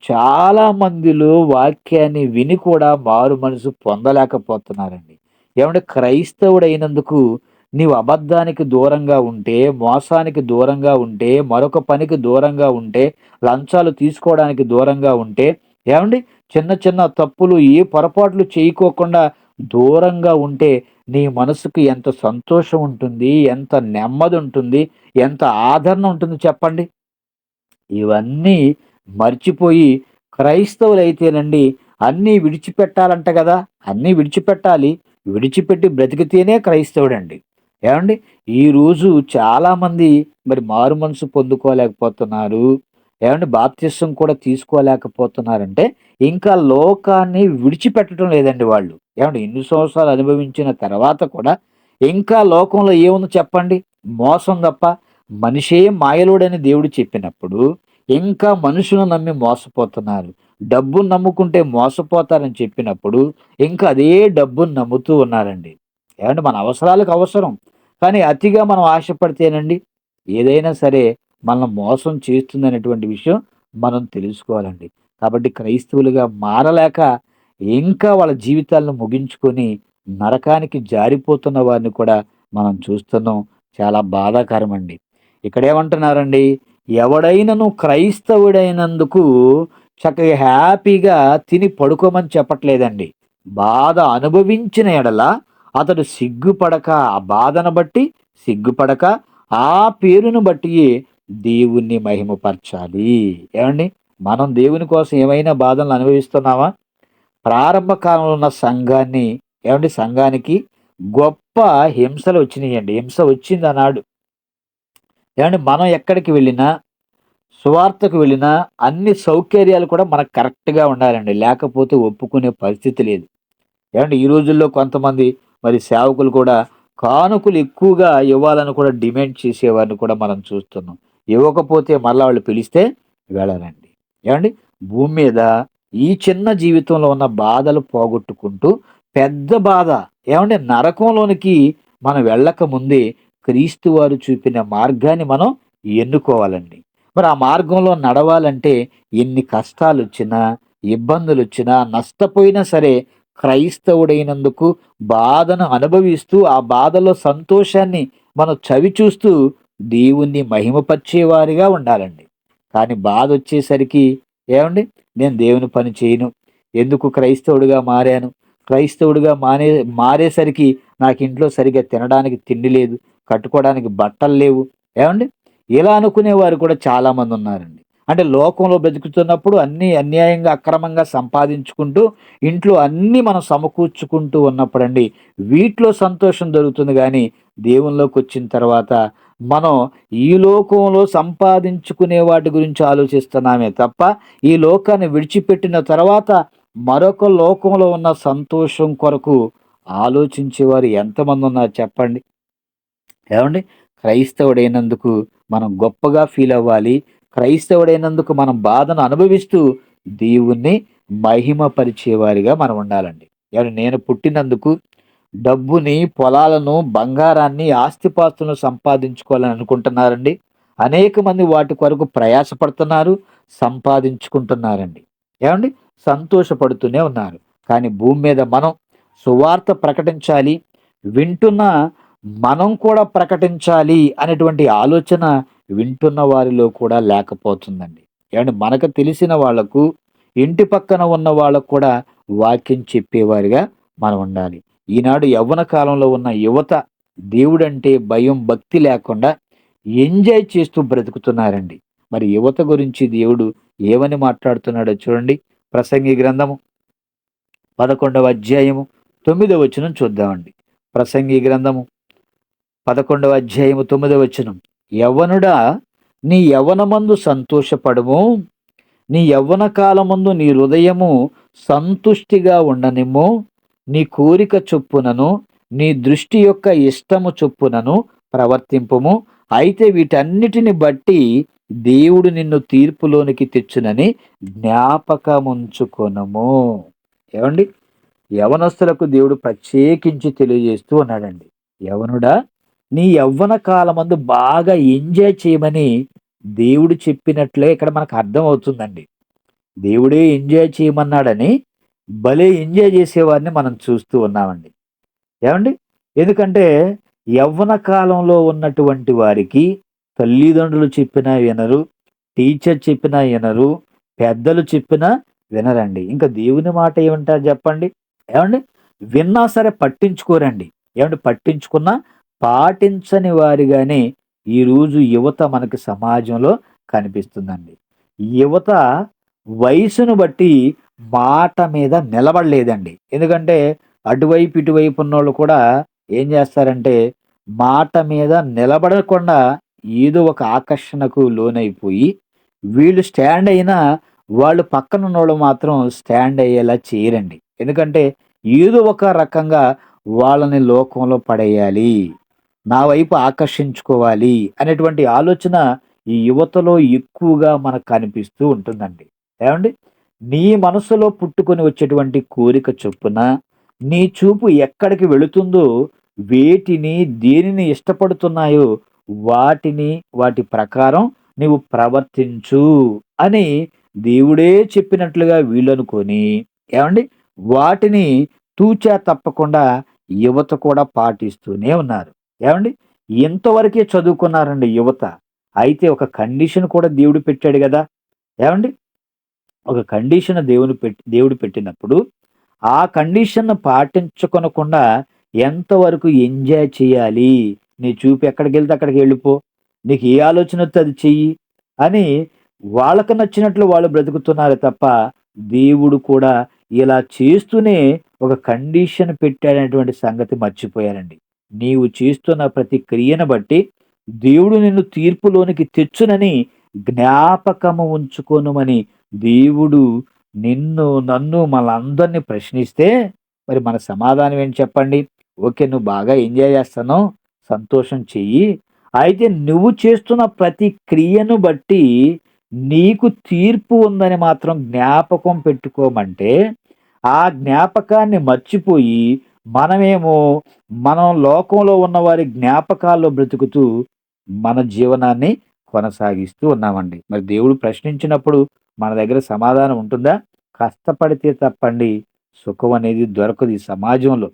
చాలా మందిలో వాక్యాన్ని విని కూడా మారు మనసు పొందలేకపోతున్నారండి. ఏమంటే క్రైస్తవుడైనందుకు నీవు అబద్ధానికి దూరంగా ఉంటే, మోసానికి దూరంగా ఉంటే, మరొక పనికి దూరంగా ఉంటే, లంచాలు తీసుకోవడానికి దూరంగా ఉంటే, ఏమండి చిన్న చిన్న తప్పులు ఏ పొరపాట్లు చేయకోకుండా దూరంగా ఉంటే నీ మనసుకు ఎంత సంతోషం ఉంటుంది, ఎంత నెమ్మది ఉంటుంది, ఎంత ఆదరణ ఉంటుంది చెప్పండి. ఇవన్నీ మర్చిపోయి క్రైస్తవులైతేనండి అన్నీ విడిచిపెట్టాలంట కదా! అన్నీ విడిచిపెట్టాలి. విడిచిపెట్టి బ్రతికితేనే క్రైస్తవుడండి. ఏవండి? ఈరోజు చాలామంది మరి మారు మనసు పొందుకోలేకపోతున్నారు. ఏవండి? బాప్తిసం కూడా తీసుకోలేకపోతున్నారంటే ఇంకా లోకాన్ని విడిచిపెట్టడం లేదండి వాళ్ళు. ఏవండి? ఇన్ని సంవత్సరాలు అనుభవించిన తర్వాత కూడా ఇంకా లోకంలో ఏముందో చెప్పండి? మోసం తప్ప. మనిషే మాయలోడని దేవుడు చెప్పినప్పుడు ఇంకా మనుషులను నమ్మి మోసపోతున్నారు. డబ్బును నమ్ముకుంటే మోసపోతారని చెప్పినప్పుడు ఇంకా అదే డబ్బును నమ్ముతూ ఉన్నారండి. ఏమంటే మన అవసరాలకు అవసరం. కానీ అతిగా మనం ఆశపడితేనండి ఏదైనా సరే మనల్ని మోసం చేస్తుందనేటువంటి విషయం మనం తెలుసుకోవాలండి. కాబట్టి క్రైస్తవులుగా మారలేక ఇంకా వాళ్ళ జీవితాలను ముగించుకొని నరకానికి జారిపోతున్న వారిని కూడా మనం చూస్తున్నాం. చాలా బాధాకరమండి. ఇక్కడేమంటున్నారండి, ఎవడైనను క్రైస్తవుడైనందుకు చక్కగా హ్యాపీగా తిని పడుకోమని చెప్పట్లేదండి. బాధ అనుభవించిన ఎడల అతడు సిగ్గుపడక, ఆ బాధను బట్టి సిగ్గుపడక, ఆ పేరును బట్టి దేవుణ్ణి మహిమపరచాలి. ఏవండి? మనం దేవుని కోసం ఏమైనా బాధలను అనుభవిస్తున్నామా? ప్రారంభ కాలంలో ఉన్న సంఘాన్ని సంఘానికి గొప్ప హింసలు వచ్చినాయండి. హింస వచ్చింది ఆనాడు. మనం ఎక్కడికి వెళ్ళినా, సువార్తకు వెళ్ళినా అన్ని సౌకర్యాలు కూడా మనకు కరెక్ట్‌గా ఉండాలండి. లేకపోతే ఒప్పుకునే పరిస్థితి లేదు. ఈ రోజుల్లో కొంతమంది మరి సేవకులు కూడా కానుకలు ఎక్కువగా ఇవ్వాలని కూడా డిమాండ్ చేసేవారిని కూడా మనం చూస్తున్నాం. ఇవ్వకపోతే మళ్ళా వాళ్ళు పిలిస్తే వెళ్ళరండి. ఏవండీ? భూమి మీద ఈ చిన్న జీవితంలో ఉన్న బాధలు పోగొట్టుకుంటూ పెద్ద బాధ నరకంలోనికి మనం వెళ్ళక ముందే క్రీస్తు వారు చూపిన మార్గాన్ని మనం ఎన్నుకోవాలండి. మరి ఆ మార్గంలో నడవాలంటే ఎన్ని కష్టాలొచ్చినా, ఇబ్బందులొచ్చినా, నష్టపోయినా సరే క్రైస్తవుడైనందుకు బాధను అనుభవిస్తూ, ఆ బాధలో సంతోషాన్ని మనం చవిచూస్తూ దేవుణ్ణి మహిమపరిచేవారిగా ఉండాలండి. కానీ బాధొచ్చేసరికి ఏవండీ నేను దేవుని పని చేయను. ఎందుకు క్రైస్తవుడిగా మారాను. క్రైస్తవుడిగా మారేసరికి నాకింట్లో సరిగ్గా తినడానికి తిండి లేదు. కట్టుకోవడానికి బట్టలు లేవు. ఏవండీ? ఇలా అనుకునేవారు కూడా చాలామందున్నారండి. అంటే లోకంలో బ్రతుకుతున్నప్పుడు అన్నీ అన్యాయంగా, అక్రమంగా సంపాదించుకుంటూ, ఇంట్లో అన్నీ మనం సమకూర్చుకుంటూ ఉన్నప్పుడండి, వీటిలో సంతోషం దొరుకుతుంది గానీ, దేవునిలోకొచ్చిన తర్వాత మనం ఈ లోకంలో సంపాదించుకునే వాటి గురించి ఆలోచిస్తున్నామే తప్ప, ఈ లోకాన్ని విడిచిపెట్టిన తర్వాత మరొక లోకంలో ఉన్న సంతోషం కొరకు ఆలోచించేవారు ఎంతమందున్నారు చెప్పండి? ఏవండీ? క్రైస్తవుడైనందుకు మనం గొప్పగా ఫీలవ్వాలి. క్రైస్తవుడైనందుకు మనం బాధను అనుభవిస్తూ దేవుణ్ణి మహిమపరిచేవారిగా మనం ఉండాలండి. నేను పుట్టినందుకు డబ్బుని, పొలాలను, బంగారాన్ని, ఆస్తిపాస్తులను సంపాదించుకోవాలని అనుకుంటున్నారండి. అనేక మంది వాటి కొరకు ప్రయాసపడుతున్నారు, సంపాదించుకుంటున్నారండి. ఏవండీ? సంతోషపడుతూనే ఉన్నారు. కానీ భూమి మీద మనం సువార్త ప్రకటించాలి. వింటున్న మనం కూడా ప్రకటించాలి అనేటువంటి ఆలోచన వింటున్న వారిలో కూడా లేకపోతుందండి. మనకు తెలిసిన వాళ్ళకు, ఇంటి పక్కన ఉన్న వాళ్ళకు కూడా వాక్యం చెప్పేవారిగా మనం ఉండాలి. ఈనాడు యవ్వన కాలంలో ఉన్న యువత దేవుడంటే భయం, భక్తి లేకుండా ఎంజాయ్ చేస్తూ బ్రతుకుతున్నారండి. మరి యువత గురించి దేవుడు ఏమని మాట్లాడుతున్నాడో చూడండి. ప్రసంగి గ్రంథము 11వ అధ్యాయము 9వ వచనం చూద్దామండి. ప్రసంగి గ్రంథము 11వ అధ్యాయము 9వ వచనం. యవ్వనుడా నీ యవ్వనమందు సంతోషపడుము, నీ యవ్వన కాలమందు నీ హృదయము సంతుష్టిగా ఉండనిమ్ము, నీ కోరిక చొప్పునను నీ దృష్టి యొక్క ఇష్టము చొప్పునను ప్రవర్తింపుము. అయితే వీటన్నిటిని బట్టి దేవుడు నిన్ను తీర్పులోనికి తెచ్చునని జ్ఞాపకముంచుకొనుము. ఏవండి? యవనస్తులకు దేవుడు ప్రత్యేకించి తెలియజేస్తూ ఉన్నాడండి. యవనుడా నీ యవ్వన కాలమందు బాగా ఎంజాయ్ చేయమని దేవుడు చెప్పినట్లే ఇక్కడ మనకు అర్థం అవుతుందండి. దేవుడే ఎంజాయ్ చేయమన్నాడని భలే ఎంజాయ్ చేసేవారిని మనం చూస్తూ ఉన్నామండి. ఏవండి? ఎందుకంటే యవ్వన కాలంలో ఉన్నటువంటి వారికి తల్లిదండ్రులు చెప్పినా వినరు, టీచర్ చెప్పినా వినరు, పెద్దలు చెప్పినా వినరండి. ఇంకా దేవుని మాట ఏమంటారు చెప్పండి? ఏవండి? విన్నా సరే పట్టించుకోరండి. పట్టించుకున్నా పాటించని వారిగానే ఈరోజు యువత మనకి సమాజంలో కనిపిస్తుందండి. యువత వయసును బట్టి మాట మీద నిలబడలేదండి. ఎందుకంటే అటువైపు, ఇటువైపు ఉన్నోళ్ళు కూడా ఏం చేస్తారంటే మాట మీద నిలబడకుండా ఏదో ఒక ఆకర్షణకు లోనైపోయి వీళ్ళు స్టాండ్ అయినా వాళ్ళు పక్కనున్నోళ్ళు మాత్రం స్టాండ్ అయ్యేలా చేయరండి. ఎందుకంటే ఏదో ఒక రకంగా వాళ్ళని లోకంలో పడేయాలి. నా వైపు ఆకర్షించుకోవాలి అనేటువంటి ఆలోచన ఈ యువతలో ఎక్కువగా మనకు కనిపిస్తూ ఉంటుందండి. ఏవండి? నీ మనసులో పుట్టుకొని వచ్చేటువంటి కోరిక చొప్పున నీ చూపు ఎక్కడికి వెళుతుందో, వేటిని, దేనిని ఇష్టపడుతున్నాయో వాటిని, వాటి ప్రకారం నీవు ప్రవర్తించు అని దేవుడే చెప్పినట్లుగా వీళ్ళనుకొని ఏవండి? వాటిని తూచా తప్పకుండా యువత కూడా పాటిస్తూనే ఉన్నారు. ఏవండి? ఇంతవరకే చదువుకున్నారండి యువత. అయితే ఒక కండిషన్ కూడా దేవుడు పెట్టాడు గదా! ఏవండి? ఒక కండిషన్ దేవుడు పెట్టినప్పుడు, ఆ కండిషన్‌ను పాటించకొనకుండా ఎంతవరకు ఎంజాయ్ చేయాలి? నీ చూపు ఎక్కడికెళ్తే అక్కడికెళ్ళిపో. నీకు ఏ ఆలోచనొత్తే అది చెయ్యి అని వాళ్ళకి నచ్చినట్లు వాళ్ళు బ్రతుకుతున్నారే తప్ప, దేవుడు కూడా ఇలా చేస్తూనే ఒక కండిషన్ పెట్టాడనేటువంటి సంగతి మర్చిపోయారండి. నీవు చేస్తున్న ప్రతి క్రియను బట్టి దేవుడు నిన్ను తీర్పులోనికి తెచ్చునని జ్ఞాపకము ఉంచుకొనుమని దేవుడు నిన్ను, నన్ను మనందరిని ప్రశ్నిస్తే మరి మన సమాధానం ఏంటి చెప్పండి? ఓకే. నువ్వు బాగా ఎంజాయ్ చేస్తున్నావు. సంతోషం చెయ్యి. అయితే నువ్వు చేస్తున్న ప్రతి క్రియను బట్టి నీకు తీర్పు ఉందని మాత్రం జ్ఞాపకం పెట్టుకోమంటే, ఆ జ్ఞాపకాన్ని మర్చిపోయి మనమేమో మనం లోకంలో ఉన్నవారి జ్ఞాపకాల్లో బ్రతుకుతూ మన జీవనాన్ని కొనసాగిస్తూ ఉన్నామండి. మరి దేవుడు ప్రశ్నించినప్పుడు మన దగ్గర సమాధానం ఉంటుందా? కష్టపడితే తప్పండి సుఖం అనేది దొరకదు ఈ సమాజంలో.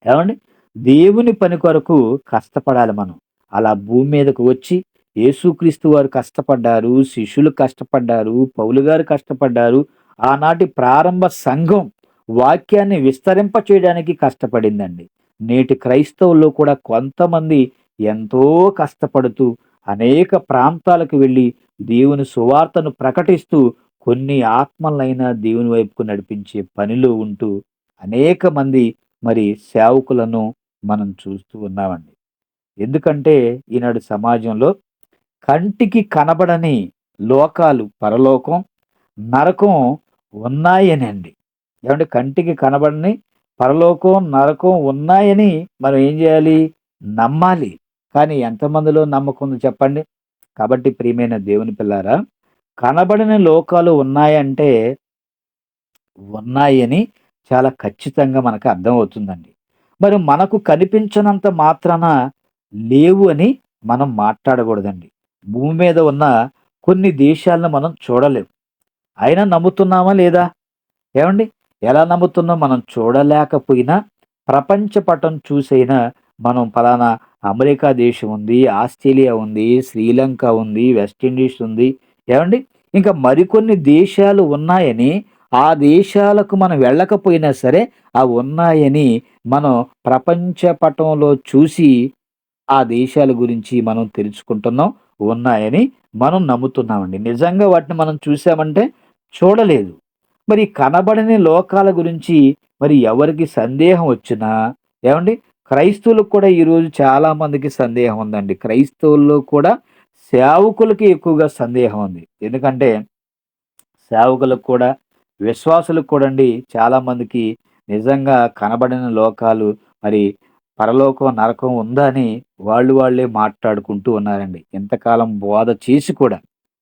ఏవండి? దేవుని పని కొరకు కష్టపడాలి మనం. అలా భూమి మీదకు వచ్చి యేసుక్రీస్తు వారు కష్టపడ్డారు, శిష్యులు కష్టపడ్డారు, పౌలు గారు కష్టపడ్డారు. ఆనాటి ప్రారంభ సంఘం వాక్యాన్ని విస్తరింప చేయడానికి కష్టపడిందండి. నేటి క్రైస్తవుల్లో కూడా కొంతమంది ఎంతో కష్టపడుతూ అనేక ప్రాంతాలకు వెళ్ళి దేవుని సువార్తను ప్రకటిస్తూ కొన్ని ఆత్మలనైనా దేవుని వైపుకు నడిపించే పనిలో ఉంటూ అనేక మంది మరి సేవకులను మనం చూస్తూ ఉన్నామండి. ఎందుకంటే ఈనాడు సమాజంలో కంటికి కనబడని లోకాలు పరలోకం, నరకం ఉన్నాయనండి. ఏవండీ? కంటికి కనబడని పరలోకం, నరకం ఉన్నాయని మనం ఏం జేయాలి? నమ్మాలి. కానీ ఎంతమందిలో నమ్మకం ఉంది చెప్పండి? కాబట్టి ప్రియమైన దేవుని పిల్లారా, కనబడని లోకాలు ఉన్నాయంటే ఉన్నాయని చాలా ఖచ్చితంగా మనకు అర్థమవుతుందండి. మరి మనకు కనిపించనంత మాత్రాన లేవు అని మనం మాట్లాడకూడదండి. భూమి మీద ఉన్న కొన్ని దేశాలను మనం చూడలేం. అయినా నమ్ముతున్నామా లేదా? ఏవండి? ఎలా నమ్ముతున్నాం? మనం చూడలేకపోయినా ప్రపంచ పటం చూసైనా మనం పలానా అమెరికా దేశం ఉంది, ఆస్ట్రేలియా ఉంది, శ్రీలంక ఉంది, వెస్ట్ ఇండీస్ ఉంది. ఏవండి? ఇంకా మరికొన్ని దేశాలు ఉన్నాయని, ఆ దేశాలకు మనం వెళ్ళకపోయినా సరే, అవి ఉన్నాయని మనం ప్రపంచ పటంలో చూసి ఆ దేశాల గురించి మనం తెలుసుకుంటున్నాం. ఉన్నాయని మనం నమ్ముతున్నామండి. నిజంగా వాటిని మనం చూసామంటే చూడలేదు. మరి కనబడని లోకాల గురించి మరి ఎవరికి సందేహం వచ్చినా ఏవండీ? క్రైస్తవులకు కూడా ఈరోజు చాలా మందికి సందేహం ఉందండి. క్రైస్తవుల్లో కూడా సేవకులకి ఎక్కువగా సందేహం ఉంది. ఎందుకంటే సేవకులకు కూడా, విశ్వాసులకు కూడా అండి చాలా మందికి నిజంగా కనబడని లోకాలు మరి పరలోకం, నరకం ఉందా అని వాళ్ళే మాట్లాడుకుంటూ ఉన్నారండి. ఇంతకాలం బోధ చేసి కూడా.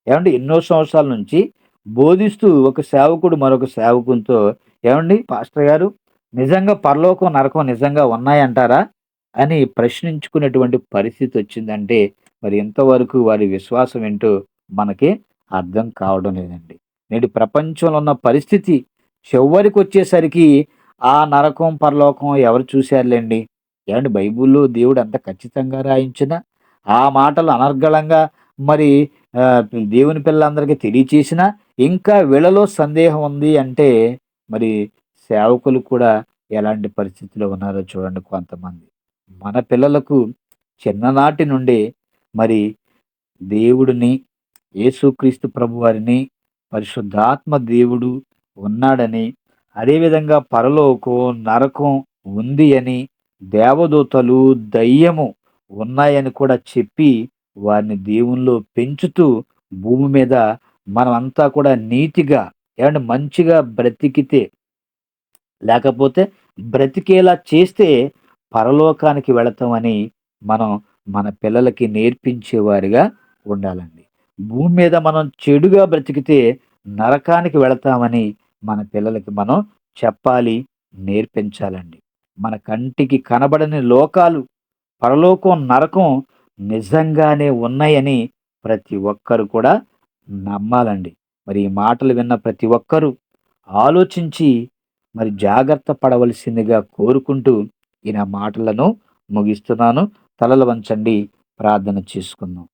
ఏవండీ? ఎన్నో సంవత్సరాల నుంచి బోధిస్తూ ఒక సేవకుడు మరొక సేవకునితో ఏవండీ పాస్టర్ గారు నిజంగా పరలోకం, నరకం నిజంగా ఉన్నాయంటారా? అని ప్రశ్నించుకునేటువంటి పరిస్థితి వచ్చిందంటే మరి ఇంతవరకు వారి విశ్వాసం ఏంటో మనకి అర్థం కావడం లేదండి. నేటి ప్రపంచంలో ఉన్న పరిస్థితి చివరికొచ్చేసరికి ఆ నరకం, పరలోకం ఎవరు చూశారులెండి. ఏవండీ? బైబిల్‌లో దేవుడు అంత ఖచ్చితంగా రాయించినా, ఆ మాటలు అనర్గళంగా మరి దేవుని పిల్లలందరికీ తెలియచేసినా, ఇంకా వీళ్ళలో సందేహం ఉంది అంటే, మరి సేవకులు కూడా ఎలాంటి పరిస్థితిలో ఉన్నారో చూడండి కొంతమంది. మన పిల్లలకు చిన్ననాటి నుండే మరి దేవుడిని, యేసుక్రీస్తు ప్రభువారిని, పరిశుద్ధాత్మ దేవుడు ఉన్నాడని, అదేవిధంగా పరలోకం, నరకం ఉంది అని, దేవదూతలు, దయ్యము ఉన్నాయని కూడా చెప్పి, వారిని దేవునిలో పెంచుతూ, భూమి మీద మనమంతా కూడా నీతిగా ఏవండీ మంచిగా బ్రతికితే, లేకపోతే బ్రతికేలా చేస్తే పరలోకానికి వెళతామని మనం మన పిల్లలకి నేర్పించేవారిగా ఉండాలండి. భూమి మీద మనం చెడుగా బ్రతికితే నరకానికి వెళతామని మన పిల్లలకి మనం చెప్పాలి, నేర్పించాలండి. మన కంటికి కనబడని లోకాలు, పరలోకం, నరకం నిజంగానే ఉన్నాయని ప్రతి ఒక్కరు కూడా నమ్మాలండి. మరి ఈ మాటలు విన్న ప్రతి ఒక్కరూ ఆలోచించి మరి జాగ్రత్త పడవలసిందిగా కోరుకుంటూ ఈ నా మాటలను ముగిస్తున్నాను. తలలు వంచండి, ప్రార్థన చేసుకుందాం.